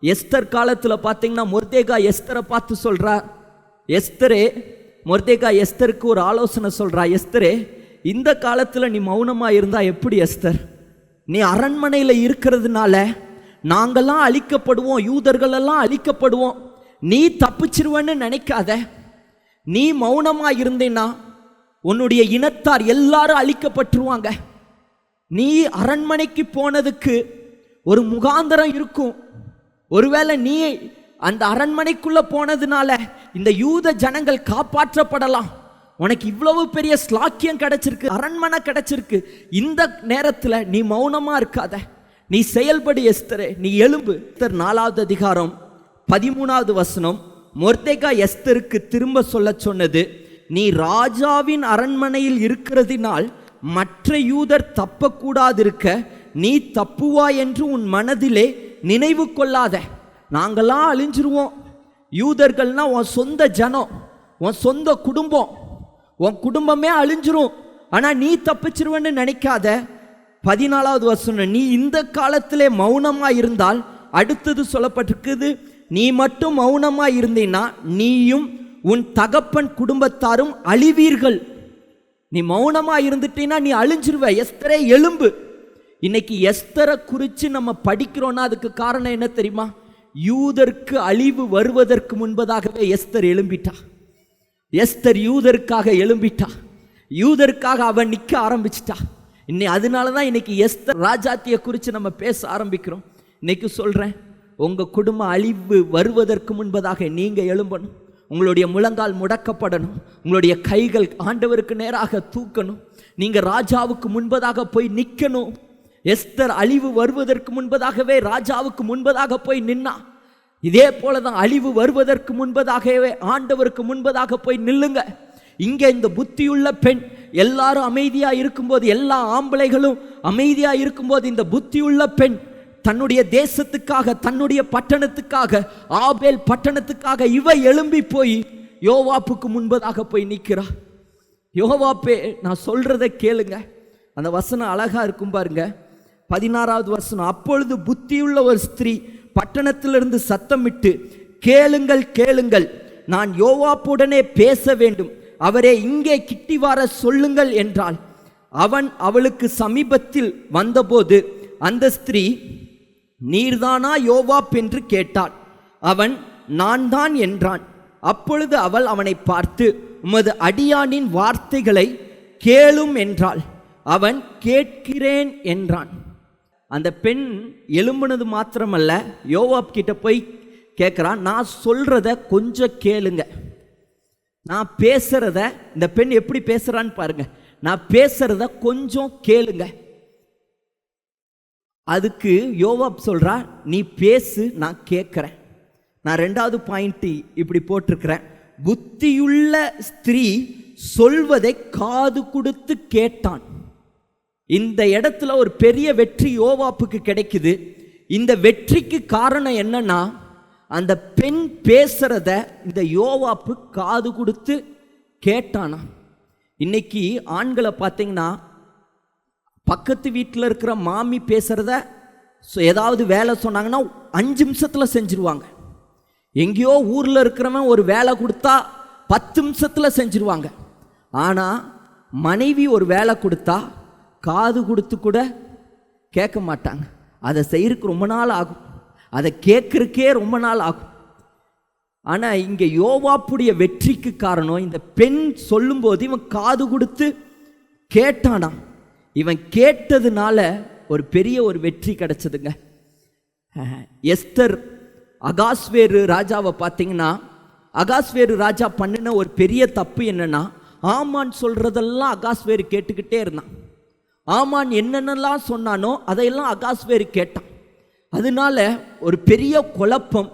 எஸ்தர் காலத்துல பாத்தீங்கன்னா மொர்தேகா எஸ்தரை பார்த்து சொல்றா, எஸ்தரே, மொர்தேகா எஸ்தருக்கு ஒரு ஆலோசனை சொல்றா, எஸ்தரே, இந்த காலத்துல நீ மௌனமா இருந்தா எப்படி எஸ்தர்? நீ அரண்மனையில இருக்கிறதுனால நாங்கெல்லாம் அழிக்கப்படுவோம், யூதர்கள் எல்லாம் அழிக்கப்படுவோம், நீ தப்பிச்சிருவேன்னு நினைக்காத. நீ மௌனமா இருந்தேன்னா உன்னுடைய இனத்தார் எல்லாரும் அழிக்கப்பட்டுருவாங்க. நீ அரண்மனைக்கு போனதுக்கு ஒரு முகாந்தரம் இருக்கும். ஒருவேளை நீ அந்த அரண்மனைக்குள்ள போனதுனால இந்த யூத ஜனங்கள் காப்பாற்றப்படலாம். உனக்கு இவ்வளவு பெரிய ஸ்லாக்கியம் கிடைச்சிருக்கு, அரண்மனை கிடைச்சிருக்கு. இந்த நேரத்தில் நீ மௌனமா இருக்காத, நீ செயல்படு எஸ்தரே, நீ எழும்பு. எஸ்தர் 4வது அதிகாரம் 13வது வசனம் மொர்தேகா எஸ்தருக்கு திரும்ப சொல்ல சொன்னது, நீ ராஜாவின் அரண்மனையில் இருக்கிறதினால் மற்ற யூதர் தப்பக்கூடாதிருக்க நீ தப்புவா என்று உன் மனதிலே நினைவு கொள்ளாத. நாங்களாம் அழிஞ்சிருவோம். யூதர்கள்னா உன் சொந்த ஜனம், உன் சொந்த குடும்பம், உன் குடும்பமே அழிஞ்சிரும். ஆனால் நீ தப்பிச்சிருவேன்னு நினைக்காத. 14வது வசனம், நீ இந்த காலத்திலே மௌனமா இருந்தால், அடுத்தது சொல்லப்பட்டிருக்குது, நீ மட்டும் மௌனமா இருந்தீன்னா நீயும் உன் தகப்பன் குடும்பத்தாரும் அழிவீர்கள். நீ மௌனமா இருந்துட்டீன்னா நீ அழிஞ்சிருவ. எஸ்தரே எழும்பு. இன்னைக்கு எஸ்தரை குறித்து நம்ம படிக்கிறோன்னா அதுக்கு காரணம் என்ன தெரியுமா? யூதருக்கு அழிவு வருவதற்கு முன்பதாகவே எஸ்தர் எழும்பிட்டா. எஸ்தர் யூதருக்காக எழும்பிட்டா, யூதருக்காக அவன் நிற்க ஆரம்பிச்சிட்டா. அதனால தான் இன்னைக்கு எஸ்தர் ராஜாத்தியை குறித்து நம்ம பேச ஆரம்பிக்கிறோம். இன்னைக்கு சொல்கிறேன், உங்கள் குடும்ப அழிவு வருவதற்கு முன்பதாக நீங்கள் எழும்பணும். உங்களுடைய முழங்கால் முடக்கப்படணும், உங்களுடைய கைகள் ஆண்டவருக்கு நேராக தூக்கணும். நீங்கள் ராஜாவுக்கு முன்பதாக போய் நிற்கணும். எஸ்தர் அழிவு வருவதற்கு முன்பதாகவே ராஜாவுக்கு முன்பதாக போய் நின்னா. இதே போல தான் அழிவு வருவதற்கு முன்பதாகவே ஆண்டவருக்கு முன்பதாக போய் நில்லுங்க. இங்கே இந்த புத்தியுள்ள பெண் எல்லாரும் அமைதியாக இருக்கும்போது, எல்லா ஆம்பளைகளும் அமைதியாக இருக்கும்போது, இந்த புத்தியுள்ள பெண் தன்னுடைய தேசத்துக்காக, தன்னுடைய பட்டணத்துக்காக, ஆபேல் பட்டணத்துக்காக இவ எழும்பி போய் யோவாப்புக்கு முன்பதாக போய் நிற்கிறா. யோவாப்பே, நான் சொல்றதை கேளுங்க. அந்த வசனம் அழகா இருக்கும் பாருங்க. 16வது வசனம், அப்பொழுது புத்தியுள்ள ஒரு ஸ்திரீ பட்டணத்திலிருந்து சத்தமிட்டு, கேளுங்கள் கேளுங்கள், நான் யோவாப்புடனே பேச வேண்டும், அவரே இங்கே கிட்டி வர சொல்லுங்கள் என்றாள். அவன் அவளுக்கு சமீபத்தில் வந்தபோது அந்த ஸ்திரீ, நீர்தானா யோவாப் என்று கேட்டாள். அவன் நான் தான் என்றான். அப்பொழுது அவள் அவனை பார்த்து, உமது அடியானின் வார்த்தைகளை கேளும் என்றாள். அவன் கேட்கிறேன் என்றான். அந்த பெண் எழும்புனது மாத்திரமல்ல, யோவாப் கிட்ட போய் கேட்குறான், நான் சொல்றத கொஞ்சம் கேளுங்க, நான் பேசுறத. இந்த பெண் எப்படி பேசுறான்னு பாருங்க. நான் பேசுறத கொஞ்சம் கேளுங்க. அதுக்கு யோவாப் சொல்றா, நீ பேசு, நான் கேட்குறேன். நான் 2வது பாயிண்ட் இப்படி போட்டிருக்கிறேன், புத்தியுள்ள ஸ்திரீ சொல்வதை காது கொடுத்து கேட்டான். இந்த இடத்துல ஒரு பெரிய வெற்றி யோவாப்புக்கு கிடைக்குது. இந்த வெற்றிக்கு காரணம் என்னன்னா, அந்த பெண் பேசுறத இந்த யோவாப்பு காது கொடுத்து கேட்டானா. இன்னைக்கு ஆண்களை பார்த்தீங்கன்னா, பக்கத்து வீட்டில் இருக்கிற மாமி பேசுகிறத ஏதாவது வேலை சொன்னாங்கன்னா 5 நிமிஷத்தில் செஞ்சுருவாங்க. எங்கேயோ ஊரில் இருக்கிறவன் ஒரு வேலை கொடுத்தா 10 நிமிஷத்தில் செஞ்சுருவாங்க. ஆனால் மனைவி ஒரு வேலை கொடுத்தா காது கொடுத்து கூட கேட்க மாட்டாங்க. அதை செய்யறதுக்கு ரொம்ப நாள் ஆகும், அதை கேட்கறக்கே ரொம்ப நாள் ஆகும். ஆனால் இங்கே யோவாப்புடைய வெற்றிக்கு காரணம், இந்த பெண் சொல்லும்போது இவன் காது கொடுத்து கேட்டானா. இவன் கேட்டதுனால ஒரு பெரிய ஒரு வெற்றி கிடைச்சதுங்க. எஸ்தர் அகாஸ்வேரு ராஜாவை பார்த்தீங்கன்னா, அகாஸ்வேரு ராஜா பண்ணின ஒரு பெரிய தப்பு என்னன்னா, ஆமான் சொல்றதெல்லாம் அகாஸ்வேரு கேட்டுக்கிட்டே இருந்தான். ஆமான் என்னென்னலாம் சொன்னானோ அதையெல்லாம் அகாஸ்வேரு கேட்டான். அதனால ஒரு பெரிய குழப்பம்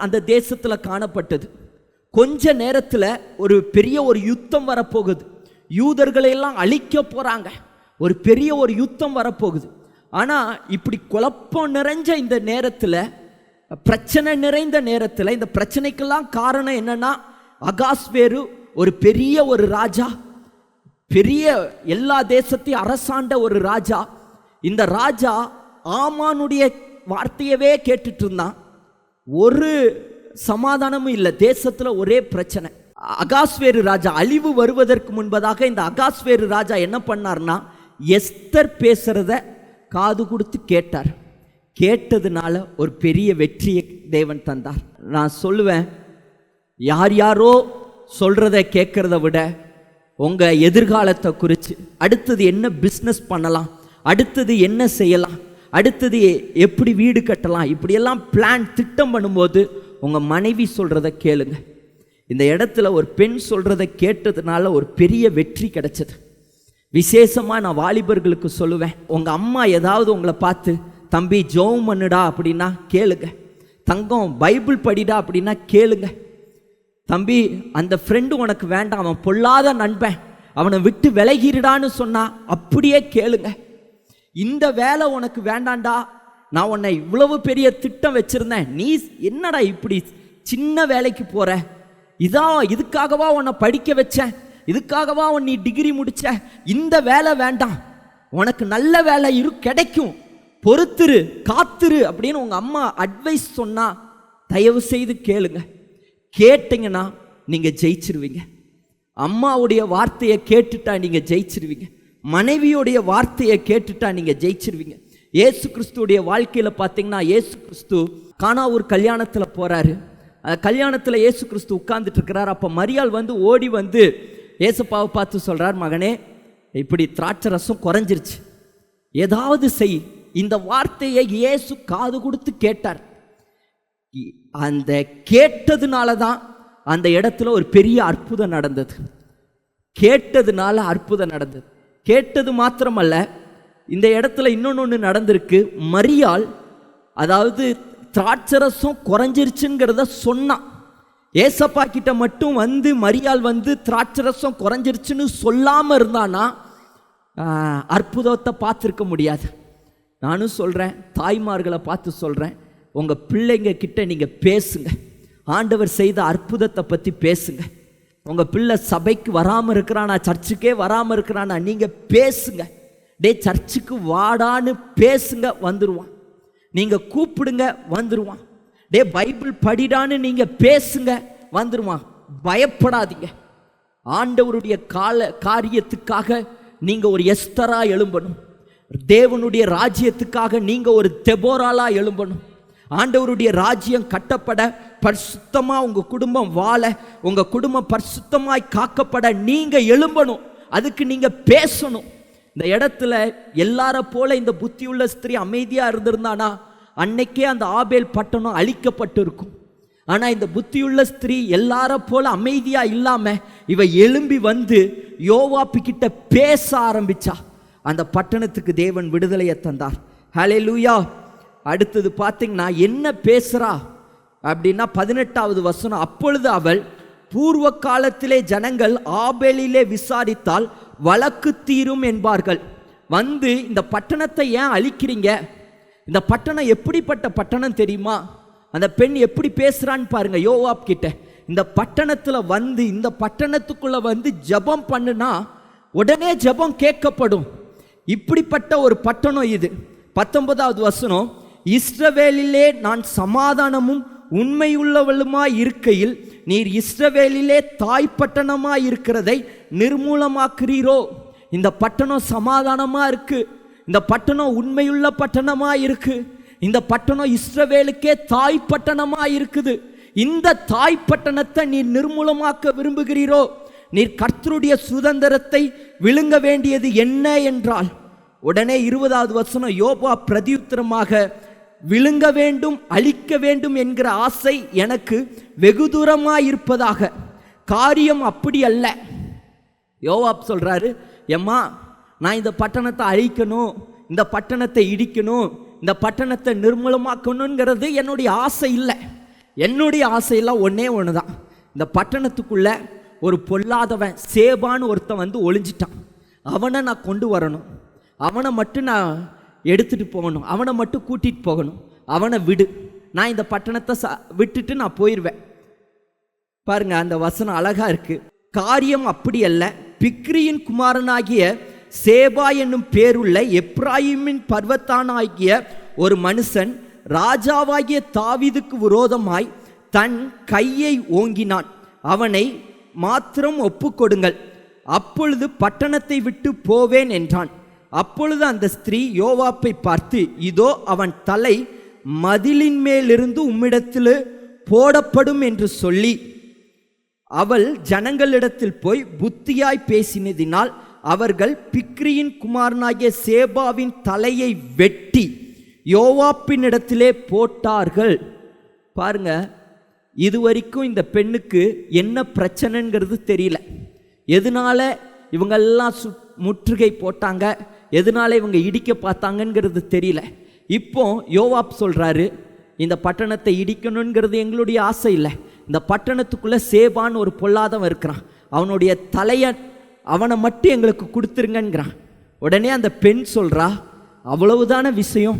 அந்த தேசத்தில் காணப்பட்டது. கொஞ்ச நேரத்தில் ஒரு பெரிய ஒரு யுத்தம் வரப்போகுது. யூதர்களையெல்லாம் அழிக்க போகிறாங்க. ஒரு பெரிய ஒரு யுத்தம் வரப்போகுது. ஆனால் இப்படி குழப்பம் நிறைஞ்ச இந்த நேரத்தில், பிரச்சனை நிறைந்த நேரத்தில், இந்த பிரச்சனைக்கெல்லாம் காரணம் என்னன்னா, அகாஸ்வேரு ஒரு பெரிய ஒரு ராஜா, பெரிய எல்லா தேசத்தையும் அரசாண்ட ஒரு ராஜா. இந்த ராஜா ஆமானுடைய வார்த்தையவே கேட்டுட்டு இருந்தான். ஒரு சமாதானமும் இல்லை. தேசத்தில் ஒரே பிரச்சனை. அகாஸ்வேரு ராஜா அழிவு வருவதற்கு முன்பதாக இந்த அகாஸ்வேரு ராஜா என்ன பண்ணார்னா, எஸ்தர் பேசுறத காது கொடுத்து கேட்டார். கேட்டதுனால ஒரு பெரிய வெற்றியை தேவன் தந்தார். நான் சொல்லுவேன், யார் யாரோ சொல்றத கேட்கறத விட உங்க எதிர்காலத்தை குறித்து, அடுத்தது என்ன பிஸ்னஸ் பண்ணலாம், அடுத்தது என்ன செய்யலாம், அடுத்தது எப்படி வீடு கட்டலாம், இப்படியெல்லாம் பிளான் திட்டம் பண்ணும்போது உங்கள் மனைவி சொல்கிறத கேளுங்க. இந்த இடத்துல ஒரு பெண் சொல்கிறத கேட்டதுனால ஒரு பெரிய வெற்றி கிடைச்சது. விசேஷமாக நான் வாலிபர்களுக்கு சொல்லுவேன், உங்கள் அம்மா ஏதாவது உங்களை பார்த்து தம்பி ஜெபம் பண்ணுடா அப்படின்னா கேளுங்க. தங்கம் பைபிள் படிடா அப்படின்னா கேளுங்க. தம்பி அந்த ஃப்ரெண்டு உனக்கு வேண்டாம், அவன் பொல்லாத நண்பன், அவனை விட்டு விலகிடுடான்னு சொன்னா அப்படியே கேளுங்க. இந்த வேலை உனக்கு வேண்டாண்டா, நான் உன்னை இவ்வளவு பெரிய திட்டம் வச்சிருந்தேன், நீ என்னடா இப்படி சின்ன வேலைக்கு போற, இதுக்காகவா உன்னை படிக்க வச்சேன், இதுக்காகவா நீ டிகிரி முடிச்ச, இந்த வேலை வேண்டாம், உனக்கு நல்ல வேலை கிடைக்கும், பொறுத்துரு காத்துரு அப்படின்னு உங்க அம்மா அட்வைஸ் சொன்னா தயவு செய்து கேளுங்க. கேட்டீங்கன்னா நீங்க ஜெயிச்சிருவீங்க. அம்மாவுடைய வார்த்தையை கேட்டுட்டா நீங்க ஜெயிச்சிருவீங்க. மனைவியுடைய வார்த்தையை கேட்டுட்டா நீங்க ஜெயிச்சிருவீங்க. இயேசு கிறிஸ்துடைய வாழ்க்கையில் பார்த்தீங்கன்னா, இயேசு கிறிஸ்து கானாவூர் கல்யாணத்தில் போறாரு. கல்யாணத்தில் இயேசு கிறிஸ்து உட்கார்ந்துட்டு இருக்கிறார். அப்போ மரியாள் ஓடி வந்து ஏசப்பாவை பார்த்து சொல்றார், மகனே இப்படி திராட்சை ரசம் குறைஞ்சிருச்சு, ஏதாவது செய். இந்த வார்த்தையை இயேசு காது கொடுத்து கேட்டார். அந்த கேட்டதுனால தான் அந்த இடத்துல ஒரு பெரிய அற்புதம் நடந்தது. கேட்டதுனால அற்புதம் நடந்தது. கேட்டது மாத்திரமல்ல, இந்த இடத்துல இன்னொன்று நடந்திருக்கு. மரியாள் அதாவது திராட்சரசம் குறைஞ்சிருச்சுங்கிறத சொன்னான். ஏசப்பா கிட்ட மட்டும் மரியாள் திராட்சரசம் குறைஞ்சிருச்சுன்னு சொல்லாமல் இருந்தானா அற்புதத்தை பார்த்துருக்க முடியாது. நானும் சொல்கிறேன், தாய்மார்களை பார்த்து சொல்கிறேன், உங்கள் பிள்ளைங்க கிட்ட நீங்கள் பேசுங்க, ஆண்டவர் செய்த அற்புதத்தை பற்றி பேசுங்க. உங்கள் பிள்ளை சபைக்கு வராமல் இருக்கிறானா, சர்ச்சுக்கே வராமல் இருக்கிறானா, நீங்கள் பேசுங்க. சர்ச்சுக்கு வாடான்னு பேசுங்க, வந்துடுவான். நீங்கள் கூப்பிடுங்க, வந்துடுவான். பைபிள் படிடான்னு நீங்கள் பேசுங்க, வந்துடுவான். பயப்படாதீங்க. ஆண்டவருடைய காரியத்துக்காக நீங்கள் ஒரு எஸ்தரா எழும்பணும். தேவனுடைய ராஜ்யத்துக்காக நீங்கள் ஒரு தெபோராலா எழும்பணும். ஆண்டவருடைய ராஜ்யம் கட்டப்பட, பரிசுத்தமாக உங்கள் குடும்பம் வாழ, உங்கள் குடும்பம் பரிசுத்தமாய் காக்கப்பட நீங்கள் எழும்பணும். அதுக்கு நீங்கள் பேசணும். இந்த இடத்துல எல்லார போல இந்த புத்தியுள்ள ஸ்திரீ அமைதியாக இருந்திருந்தானா அன்னைக்கே அந்த ஆபேல் பட்டணம் அழிக்கப்பட்டு இருக்கும். ஆனால் இந்த புத்தியுள்ள ஸ்திரீ எல்லார போல அமைதியாக இல்லாமல் இவ எழும்பி யோவாப்பு கிட்ட பேச ஆரம்பிச்சா. அந்த பட்டணத்துக்கு தேவன் விடுதலையை தந்தார். ஹல்லேலூயா. அடுத்தது பார்த்தீங்கன்னா என்ன பேசுறா அப்படின்னா 18வது வசனம், அப்பொழுது அவள், பூர்வ காலத்திலே ஜனங்கள் ஆபேலிலே விசாரித்தால் வழக்கு தீரும் என்பார்கள். இந்த பட்டணத்தை ஏன் அழிக்கிறீங்க? இந்த பட்டணம் எப்படிப்பட்ட பட்டணம் தெரியுமா? அந்த பெண் எப்படி பேசுறான்னு பாருங்க யோவாப் கிட்ட. இந்த பட்டணத்துல இந்த பட்டணத்துக்குள்ள ஜெபம் பண்ணுனா உடனே ஜெபம் கேட்கப்படும். இப்படிப்பட்ட ஒரு பட்டணம் இது. 19வது வசனம், இஸ்ரவேலிலே நான் சமாதானமும் உண்மையுள்ளவளுமாய் இருக்கையில் நீர் இஸ்ரவேலிலே தாய் பட்டணமாய் இருக்கிறதை நிர்மூலமாக்குறீரோ. இந்த பட்டணம் சமாதானமா இருக்கு, இந்த பட்டணம் உண்மையுள்ள பட்டணமா இருக்கு, இந்த பட்டணம் இஸ்ரவேலுக்கே தாய் பட்டணமா இருக்குது. இந்த தாய் பட்டணத்தை நீர் நிர்மூலமாக்க விரும்புகிறீரோ? நீர் கர்த்தருடைய சுதந்திரத்தை விழுங்க வேண்டியது என்ன என்றால், உடனே 20வது வசனம், யோபா பிரதியுத்தரமாக, விழுங்க வேண்டும் அழிக்க வேண்டும் என்கிற ஆசை எனக்கு வெகு தூரமாய் இருப்பதாக. காரியம் அப்படி அல்ல. யோவாப் சொல்கிறாரு, எம்மா நான் இந்த பட்டணத்தை அழிக்கணும், இந்த பட்டணத்தை இடிக்கணும், இந்த பட்டணத்தை நிர்மூலமாக்கணுங்கிறது என்னுடைய ஆசை இல்லை. என்னுடைய ஆசையெல்லாம் ஒன்றே ஒன்று தான், இந்த பட்டணத்துக்குள்ளே ஒரு பொல்லாதவன் சேபான்னு ஒருத்தன் வந்து ஒளிஞ்சிட்டான், அவனை நான் கொண்டு வரணும், அவனை மட்டும் நான் எடுத்துகிட்டு போகணும், அவனை மட்டும் கூட்டிகிட்டு போகணும், அவனை விடு, நான் இந்த பட்டணத்தை விட்டுட்டு நான் போயிடுவேன். பாருங்க, அந்த வசனம் அழகா இருக்கு. காரியம் அப்படி அல்ல, பிக்ரியின் குமாரனாகிய சேபா என்னும் பேருள்ள எப்ராயிமின் பர்வத்தானாகிய ஒரு மனுஷன் ராஜாவாகிய தாவீதுக்கு விரோதமாய் தன் கையை ஓங்கினான், அவனை மாத்திரம் ஒப்புக்கொடுங்கள், அப்பொழுது பட்டணத்தை விட்டு போவேன் என்றான். அப்பொழுது அந்த ஸ்திரீ யோவாப்பை பார்த்து, இதோ அவன் தலை மதிலின் மேலிருந்து உம்மிடத்தில் போடப்படும் என்று சொல்லி, அவள் ஜனங்களிடத்தில் போய் புத்தியாய் பேசினதினால் அவர்கள் பிக்ரியின் குமாரனாகிய சேபாவின் தலையை வெட்டி யோவாப்பினிடத்திலே போட்டார்கள். பாருங்க, இதுவரைக்கும் இந்த பெண்ணுக்கு என்ன பிரச்சனைங்கிறது தெரியல. எதனால இவங்கெல்லாம் முற்றுகை போட்டாங்க, எதனால இவங்க இடிக்க பார்த்தாங்கங்கிறது தெரியல. இப்போ யோவாப் சொல்றாரு, இந்த பட்டணத்தை இடிக்கணுங்கிறது எங்களுடைய ஆசை இல்லை, இந்த பட்டணத்துக்குள்ள சேபான்னு ஒரு பொல்லாதவன் இருக்கிறான், அவனுடைய தலையை அவனை மட்டும் எங்களுக்கு கொடுத்துருங்கிறான். உடனே அந்த பெண் சொல்றா, அவ்வளவுதான விஷயம்,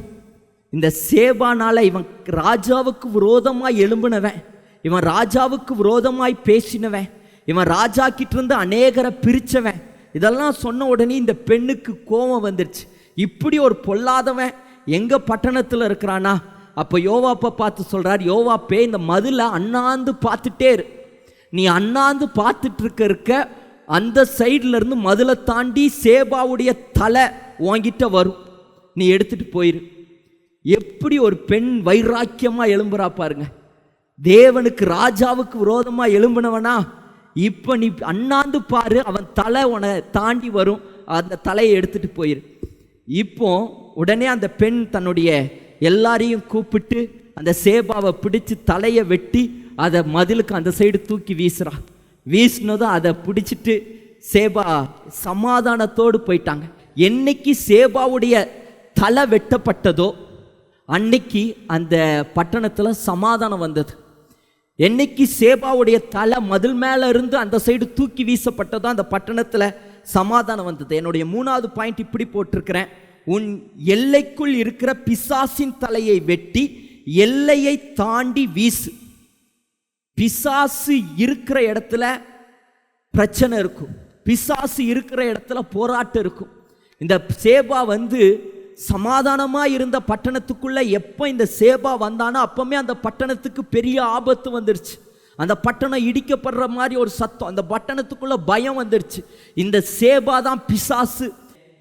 இந்த சேபானால இவன் ராஜாவுக்கு விரோதமாய் எழும்பினவன், இவன் ராஜாவுக்கு விரோதமாய் பேசினவன், இவன் ராஜா கிட்ட இருந்து அநேகரை பிரிச்சவன், இதெல்லாம் சொன்ன உடனே இந்த பெண்ணுக்கு கோபம் வந்துடுச்சு. இப்படி ஒரு பொல்லாதவன் எங்க பட்டணத்தில் இருக்கிறானா? அப்போ யோவாப்பை பார்த்து சொல்றார், யோவாப்பே இந்த மதுல அண்ணாந்து பார்த்துட்டே இரு, நீ அண்ணாந்து பார்த்துட்டு இருக்க அந்த சைட்ல இருந்து மதுளை தாண்டி சேபாவுடைய தலை வாங்கிட்ட வரும், நீ எடுத்துட்டு போயிரு. எப்படி ஒரு பெண் வைராக்கியமா எழும்புறா பாருங்க. தேவனுக்கு ராஜாவுக்கு விரோதமா எழும்பினவனா, இப்ப நீ அண்ணாந்து பாரு, அவன் தலை உன தாண்டி வரும், அந்த தலையை எடுத்துட்டு போயிரு. இப்போ உடனே அந்த பெண் தன்னுடைய எல்லாரையும் கூப்பிட்டு அந்த சேபாவை பிடிச்சு தலையை வெட்டி அதை மதிலுக்கு அந்த சைடு தூக்கி வீசுறா. வீசினதும் அதை பிடிச்சிட்டு சேபா சமாதானத்தோடு போயிட்டாங்க. என்னைக்கு சேபாவுடைய தலை வெட்டப்பட்டதோ அன்னைக்கு அந்த பட்டணத்தில் சமாதானம் வந்தது. என்னைக்கு சேபாவுடைய தலை மதில் மேலே இருந்து அந்த சைடு தூக்கி வீசப்பட்டதோ அந்த பட்டணத்தில் சமாதானம் வந்தது. என்னுடைய 3வது பாயிண்ட் இப்படி போட்டிருக்கிறேன், உன் எல்லைக்குள் இருக்கிற பிசாசின் தலையை வெட்டி எல்லையை தாண்டி வீசு. பிசாசு இருக்கிற இடத்துல பிரச்சனை இருக்கும், பிசாசு இருக்கிற இடத்துல போராட்டம் இருக்கும். இந்த சேபா வந்து சமாதானமா இருந்த பட்டணத்துக்குள்ள எப்போ இந்த சேபா வந்தானோ அப்பவுமே அந்த பட்டணத்துக்கு பெரிய ஆபத்து வந்துருச்சு. அந்த பட்டணம் இடிக்கப்படுற மாதிரி ஒரு சத்தம், அந்த பட்டணத்துக்குள்ள பயம் வந்துருச்சு. இந்த சேபா தான் பிசாசு.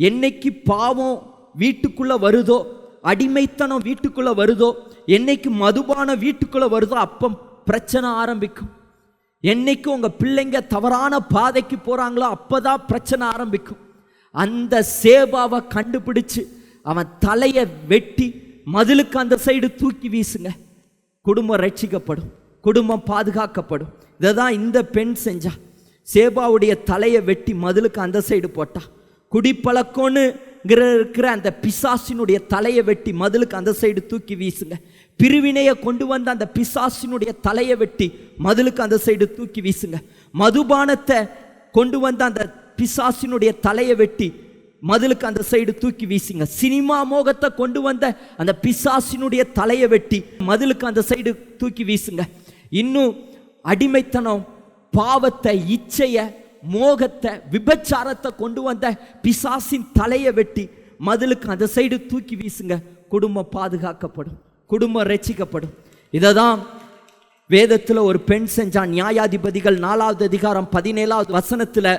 என்னைக்கு பாவம் வீட்டுக்குள்ள வருதோ, அடிமைத்தனம் வீட்டுக்குள்ள வருதோ, என்னைக்கு மதுபான வீட்டுக்குள்ள வருதோ அப்போ பிரச்சனை ஆரம்பிக்கும். என்னைக்கு உங்க பிள்ளைங்க தவறான பாதைக்கு போறாங்களோ அப்பதான் பிரச்சனை ஆரம்பிக்கும். அந்த சேபாவை கண்டுபிடிச்சு அவன் தலையை வெட்டி மதிலுக்கு அந்த சைடு தூக்கி வீசுங்க, குடும்பம் ரட்சிக்கப்படும், குடும்பம் பாதுகாக்கப்படும். இதை தான் இந்த பெண் செஞ்சா. சேபாவுடைய தலையை வெட்டி மதிலுக்கு அந்த சைடு போட்டா. குடிப்பழக்கம்னு இருக்கிற அந்த பிசாசினுடைய தலையை வெட்டி மதிலுக்கு அந்த சைடு தூக்கி வீசுங்க. பிரிவினையை கொண்டு வந்த அந்த பிசாசினுடைய தலையை வெட்டி மதிலுக்கு அந்த சைடு தூக்கி வீசுங்க. மதுபானத்தை கொண்டு வந்த அந்த பிசாசினுடைய தலையை வெட்டி மதிலுக்கு அந்த சைடு தூக்கி வீசுங்க. சினிமா மோகத்தை கொண்டு வந்த அந்த பிசாசினுடைய தலையை வெட்டி மதிலுக்கு அந்த சைடு தூக்கி வீசுங்க. இன்னும் அடிமைத்தனம், பாவத்தை, இச்சைய, மோகத்தை, விபச்சாரத்தை கொண்டு வந்த பிசாசின் தலையை வெட்டி மதிலுக்கு அந்த சைடு தூக்கி வீசுங்க. குடும்பம் பாதுகாக்கப்படும், குடும்பம் ரட்சிக்கப்படும். இதை தான் வேதத்தில் ஒரு பெண் செஞ்சான். நியாயாதிபதிகள் 4வது அதிகாரம் 17வது வசனத்தில்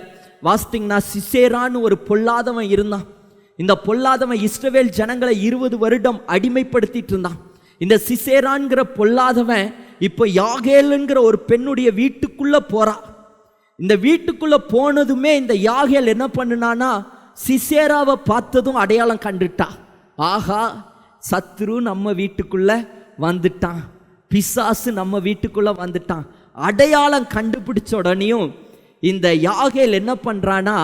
வாசித்தீங்கன்னா, சிசேரான்னு ஒரு பொல்லாதவன் இருந்தான். இந்த பொல்லாதவன் இஸ்ரவேல் ஜனங்களை 20 வருடம் அடிமைப்படுத்திட்டு இருந்தான். இந்த சிசேரான்கிற பொல்லாதவன் இப்போ யாகேலுங்கிற ஒரு பெண்ணுடைய வீட்டுக்குள்ள போறான். இந்த வீட்டுக்குள்ள போனதுமே இந்த யாகேல் என்ன பண்ணுனானா, சிசேராவை பார்த்ததும் அடையாளம் கண்டுட்டா. ஆஹா, சத்ரு நம்ம வீட்டுக்குள்ள வந்துட்டான், பிசாசு நம்ம வீட்டுக்குள்ள வந்துட்டான். அடையாளம் கண்டுபிடிச்ச உடனேயும் இந்த யாகேல் என்ன பண்றானா,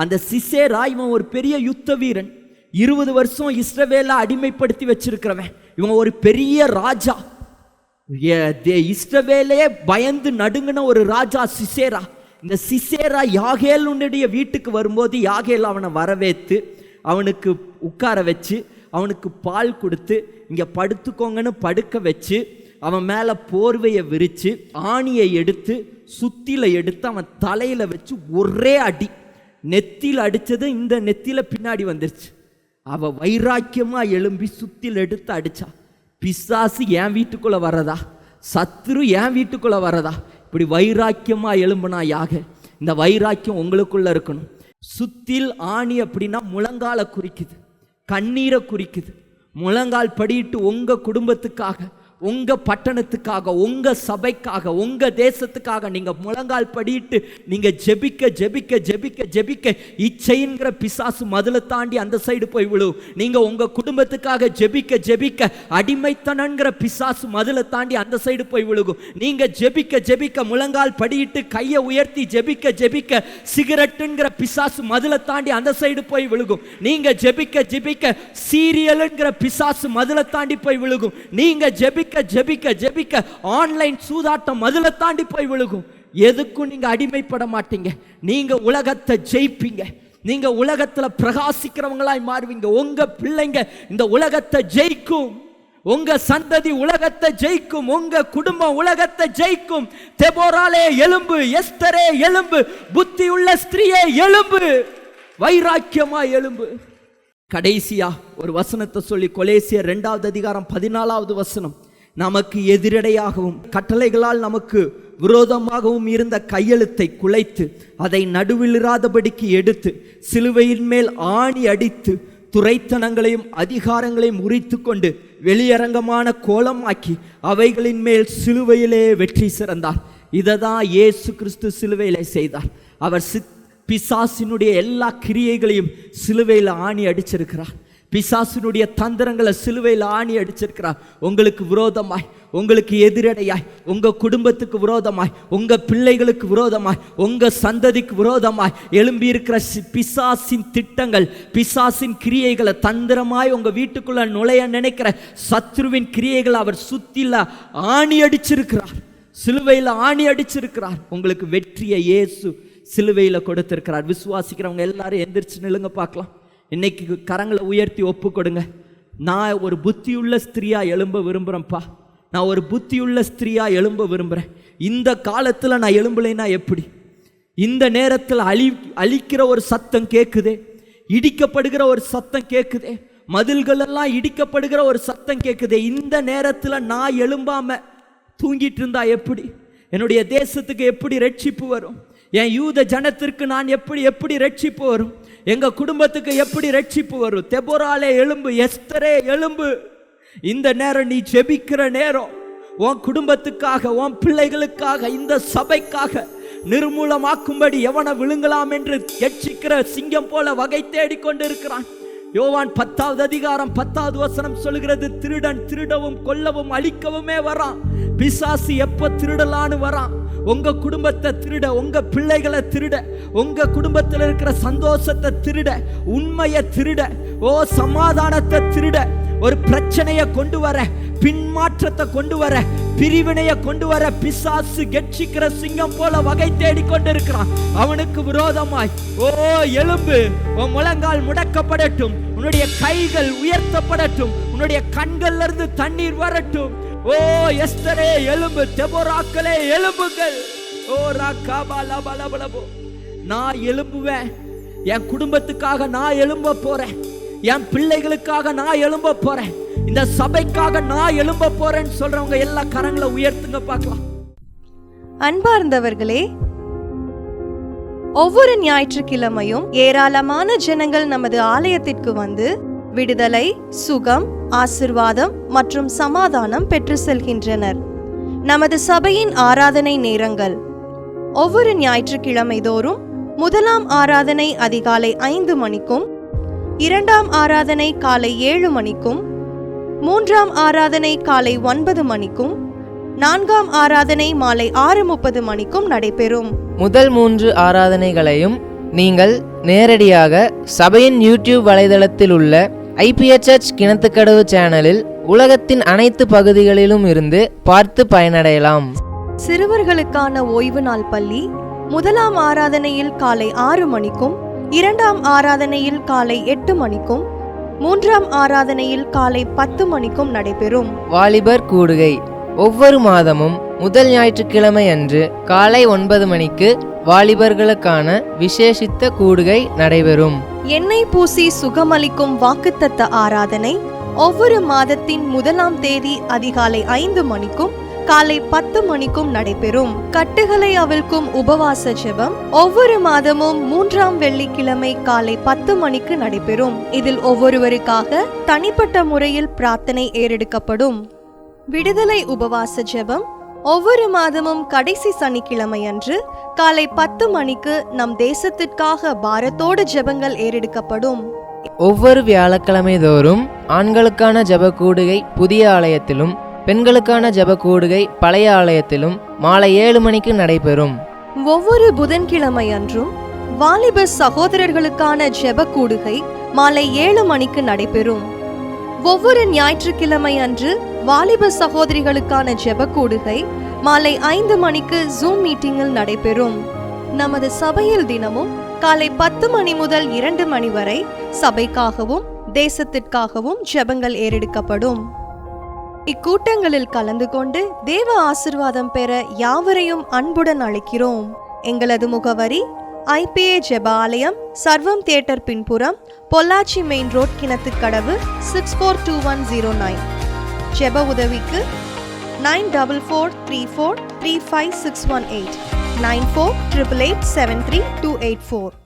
அந்த சிசேரா இவன் ஒரு பெரிய யுத்த வீரன், 20 வருஷம் இஸ்ரவேலை அடிமைப்படுத்தி வச்சிருக்கிறவன், இவன் ஒரு பெரிய ராஜா, இஸ்ரவேலே பயந்து நடுங்கின ஒரு ராஜா சிசேரா. இந்த சிசேரா யாகேலுடைய வீட்டுக்கு வரும்போது யாகேல் அவனை வரவேற்று அவனுக்கு உட்கார வச்சு அவனுக்கு பால் கொடுத்து இங்கே படுத்துக்கோங்கன்னு படுக்க வச்சு அவன் மேலே போர்வையை விரித்து ஆணியை எடுத்து சுத்தில எடுத்து அவன் தலையில் வச்சு ஒரே அடி, நெத்தியில் அடித்தது இந்த நெத்தியில் பின்னாடி வந்துருச்சு. அவள் வைராக்கியமாக எழும்பி சுத்தில எடுத்து அடித்தா. பிசாசு என் வீட்டுக்குள்ளே வரதா, சத்துரு என் வீட்டுக்குள்ளே வரதா, இப்படி வைராக்கியமாக எழும்புனா யாக. இந்த வைராக்கியம் உங்களுக்குள்ளே இருக்கணும். சுத்தில் ஆணி அப்படின்னா முழங்காலை குறிக்குது, கண்ணீரை குறிக்குது. முழங்கால் படிட்டு உங்கள் குடும்பத்துக்காக, உங்கள் பட்டணத்துக்காக, உங்கள் சபைக்காக, உங்கள் தேசத்துக்காக நீங்கள் முழங்கால் படிட்டு நீங்கள் ஜெபிக்க ஜெபிக்க ஜெபிக்க ஜெபிக்க இச்சைங்கிற பிசாசு மதுளை தாண்டி அந்த சைடு போய் விழும். நீங்கள் உங்கள் குடும்பத்துக்காக ஜெபிக்க ஜெபிக்க அடிமைத்தனங்கிற பிசாசு மதுளை தாண்டி அந்த சைடு போய் விழுகும். நீங்கள் ஜெபிக்க ஜெபிக்க முழங்கால் படிட்டு கையை உயர்த்தி ஜெபிக்க ஜெபிக்க சிகரெட்டுங்கிற பிசாசு மதுளை தாண்டி அந்த சைடு போய் விழுகும். நீங்கள் ஜெபிக்க ஜெபிக்க சீரியலுங்கிற பிசாசு மதுளை தாண்டி போய் விழுகும். நீங்கள் ஜெபிக்க ஜெபிக்க ஜெபிக்க ஆன்லைன் சூதாட்டம் மதுளை தாண்டி போய் விழுகும். எதுக்கும் நீங்க அடிமைப்பட மாட்டீங்க. நீங்க உலகத்தை ஜெயிப்பீங்க. நீங்க உலகத்துல பிரகாசிக்கிறவங்களாய் மாறுவீங்க. உங்க பிள்ளைங்க இந்த உலகத்தை ஜெயிக்கும். உங்க சந்ததி உலகத்தை ஜெயிக்கும். உங்க குடும்பம் உலகத்தை ஜெயிக்கும். தெபோராலே எழும்பு, எஸ்தரே எழும்பு, புத்தியுள்ள ஸ்திரீயே எழும்பு, வைராக்கியமா எழும்பு. கடைசியா ஒரு வசனத்தை சொல்லி கொலேசியர் 2வது அதிகாரம் 14வது வசனம். நமக்கு எதிரடையாகவும் கட்டளைகளால் நமக்கு விரோதமாகவும் இருந்த கையெழுத்தை குலைத்து அதை நடுவிலிராதபடிக்கு எடுத்து சிலுவையின் மேல் ஆணி அடித்து துரைத்தனங்களையும் அதிகாரங்களையும் உரித்து கொண்டு வெளியரங்கமான கோலமாக்கி அவைகளின் மேல் சிலுவையிலே வெற்றி சிறந்தார். இதை தான் இயேசு கிறிஸ்து சிலுவையிலே செய்தார். அவர் பிசாசினுடைய எல்லா கிரியைகளையும் சிலுவையில் ஆணி அடிச்சிருக்கிறார். பிசாசினுடைய தந்திரங்களை சிலுவையில் ஆணி அடிச்சிருக்கிறார். உங்களுக்கு விரோதமாய், உங்களுக்கு எதிரடையாய், உங்க குடும்பத்துக்கு விரோதமாய், உங்க பிள்ளைகளுக்கு விரோதமாய், உங்க சந்ததிக்கு விரோதமாய் எழும்பி இருக்கிற பிசாசின் திட்டங்கள், பிசாசின் கிரியைகளை தந்திரமாய் உங்க வீட்டுக்குள்ள நுழைய நினைக்கிற சத்ருவின் கிரியைகளை அவர் சுத்தில ஆணி அடிச்சிருக்கிறார். சிலுவையில் ஆணி அடிச்சிருக்கிறார். உங்களுக்கு வெற்றியை இயேசு சிலுவையில் கொடுத்திருக்கிறார். விசுவாசிக்கிறவங்க எல்லாரும் எந்திரிச்சு நிலுங்க பார்க்கலாம். இன்னைக்கு கரங்களை உயர்த்தி ஒப்பு கொடுங்க. நான் ஒரு புத்தியுள்ள ஸ்திரியா எழும்ப விரும்புகிறேன்ப்பா. நான் ஒரு புத்தியுள்ள ஸ்திரியா எழும்ப விரும்புகிறேன். இந்த காலத்தில் நான் எழும்பலைன்னா எப்படி? இந்த நேரத்தில் அழிக்கிற ஒரு சத்தம் கேட்குதே, இடிக்கப்படுகிற ஒரு சத்தம் கேட்குதே, மதில்கள் எல்லாம் இடிக்கப்படுகிற ஒரு சத்தம் கேட்குதே. இந்த நேரத்தில் நான் எழும்பாம தூங்கிட்டு இருந்தா எப்படி? என்னுடைய தேசத்துக்கு எப்படி ரட்சிப்பு வரும்? என் யூத ஜனத்திற்கு நான் எப்படி ரட்சிப்பு வரும்? எங்க குடும்பத்துக்கு எப்படி ரட்சிப்பு வரும்? தெபோராலே எழும்பு, எஸ்தரே எழும்பு. இந்த நேரம் நீ ஜெபிக்கிற நேரம். உன் குடும்பத்துக்காக, உன் பிள்ளைகளுக்காக, இந்த சபைக்காக நிர்மூலமாக்கும்படி எவனை விழுங்கலாம் என்று எச்சிக்கிற சிங்கம் போல வகை தேடி கொண்டு இருக்கிறான். யோவான் 10வது அதிகாரம் 10வது வசனம் சொல்கிறது, திருடன் திருடவும் கொல்லவும் அழிக்கவுமே வரான். பிசாசு எப்ப திருடலான்னு வரான்? உங்க குடும்பத்தை திருட, உங்க பிள்ளைகளை திருட, உங்க குடும்பத்தில் இருக்கிற சந்தோஷத்தை திருட, உண்மையை திருட, சமாதானத்தை திருட, ஒரு பிரச்சனையை கொண்டு வர, பின்மாற்றத்தை கொண்டு வர, பிரிவினையை கொண்டு வர பிசாசு கெட்சிக்கிற சிங்கம் போல வகை தேடி கொண்டிருக்கிறான். அவனுக்கு விரோதமாய் எழும்பு. உன் முழங்கால் முடக்கப்படட்டும், உன்னுடைய கைகள் உயர்த்தப்படட்டும், உன்னுடைய கண்கள்ல இருந்து தண்ணீர் வரட்டும். எஸ்தரே எழும்பு, தெபோராக்களே எழும்புங்கள். நான் எழும்புவேன். என் குடும்பத்துக்காக நான் எழும்ப போறேன். என் பிள்ளைகளுக்காக நான் எழும்ப போறேன். இந்த சபைக்காக நான் எழும்ப போறேன்னு சொல்றவங்க எல்லா கரங்களை உயர்த்துங்க பார்க்கலாம். அன்பார்ந்தவர்களே, ஒவ்வொரு ஞாயிற்றுக்கிழமையும் ஏராளமான ஜனங்கள் நமது ஆலயத்திற்கு வந்து விடுதலை, சுகம், ஆசிர்வாதம் மற்றும் சமாதானம் பெற்று செல்கின்றனர். நமது சபையின் ஆராதனை நேரங்கள்: ஒவ்வொரு ஞாயிற்றுக்கிழமை தோறும் முதலாம் ஆராதனை அதிகாலை 5 மணிக்கும், 2ஆம் ஆராதனை காலை 7 மணிக்கும், 3ஆம் ஆராதனை காலை 9 மணிக்கும், 4ஆம் ஆராதனை மாலை 6:30 மணிக்கும் நடைபெறும். முதல் 3 ஆராதனைகளையும் நீங்கள் நேரடியாக சபையின் யூடியூப் வலைதளத்தில் உள்ள IPHH கிணத்துக்கடவு சேனலில் உலகத்தின் அனைத்து பகுதிகளிலும் இருந்து பார்த்து பயனடையலாம். சிறுவர்களுக்கான ஓய்வு நாள் பள்ளி 1ஆம் ஆராதனையில் காலை 6 மணிக்கும் 2ஆம் ஆராதனையில் காலை 8 மணிக்கும் 3ஆம் ஆராதனையில் காலை 10 மணிக்கும் நடைபெறும். வாலிபர் கூடுகை ஒவ்வொரு மாதமும் முதல் ஞாயிற்றுக்கிழமை அன்று காலை 9 மணிக்கு வாலிபர்களுக்கான விசேஷித்த கூடுகை நடைபெறும். எண்ணெய் பூசி சுகமளிக்கும் வாக்குத்தத்த ஆராதனை ஒவ்வொரு மாதத்தின் 1ஆம் தேதி அதிகாலை 5 மணிக்கும் காலை 10 மணிக்கும் நடைபெறும். கட்டுகளை அவிழ்க்கும் உபவாச ஜெபம் ஒவ்வொரு மாதமும் 3ஆம் வெள்ளிக்கிழமை காலை 10 மணிக்கு நடைபெறும். இதில் ஒவ்வொருவருக்காக தனிப்பட்ட முறையில் பிரார்த்தனை ஏறெடுக்கப்படும். விடுதலை உபவாச ஜெபம் ஒவ்வொரு மாதமும் கடைசி சனிக்கிழமை அன்று காலை 10 மணிக்கு நம் தேசத்திற்காக பாரத்தோடு ஜெபங்கள் ஏறெடுக்கப்படும். ஒவ்வொரு வியாழக்கிழமை தோறும் ஆண்களுக்கான ஜெப கூடுகை புதிய ஆலயத்திலும் பெண்களுக்கான ஜெப கூடுகை பழைய ஆலயத்திலும் மாலை 7 மணிக்கு நடைபெறும். ஒவ்வொரு புதன்கிழமை அன்றும் வாலிப சகோதரர்களுக்கான ஜெப கூடுகை மாலை 7 மணிக்கு நடைபெறும். ஒவ்வொரு ஞாயிற்றுக்கிழமை அன்று வாலிப சகோதரிகளுக்கான ஜெப கூடுகை மாலை 5 மணிக்கு ஜூம் மீட்டிங்கில் நடைபெறும். நமது சபையில் தினமும் காலை 10 மணி முதல் 2 மணி வரை சபைக்காகவும் தேசத்திற்காகவும் ஜெபங்கள் ஏறெடுக்கப்படும். இக்கூட்டங்களில் கலந்து கொண்டு தேவ ஆசீர்வாதம் பெற யாவரையும் அன்புடன் அழைக்கிறோம். எங்களது முகவரி IPA ஜெப ஆலயம், சர்வம் தியேட்டர் பின்புறம், பொள்ளாச்சி மெயின் ரோட், கிணத்துக்கடவு 642109. ஜெப உதவிக்கு 9443435618 9488873284.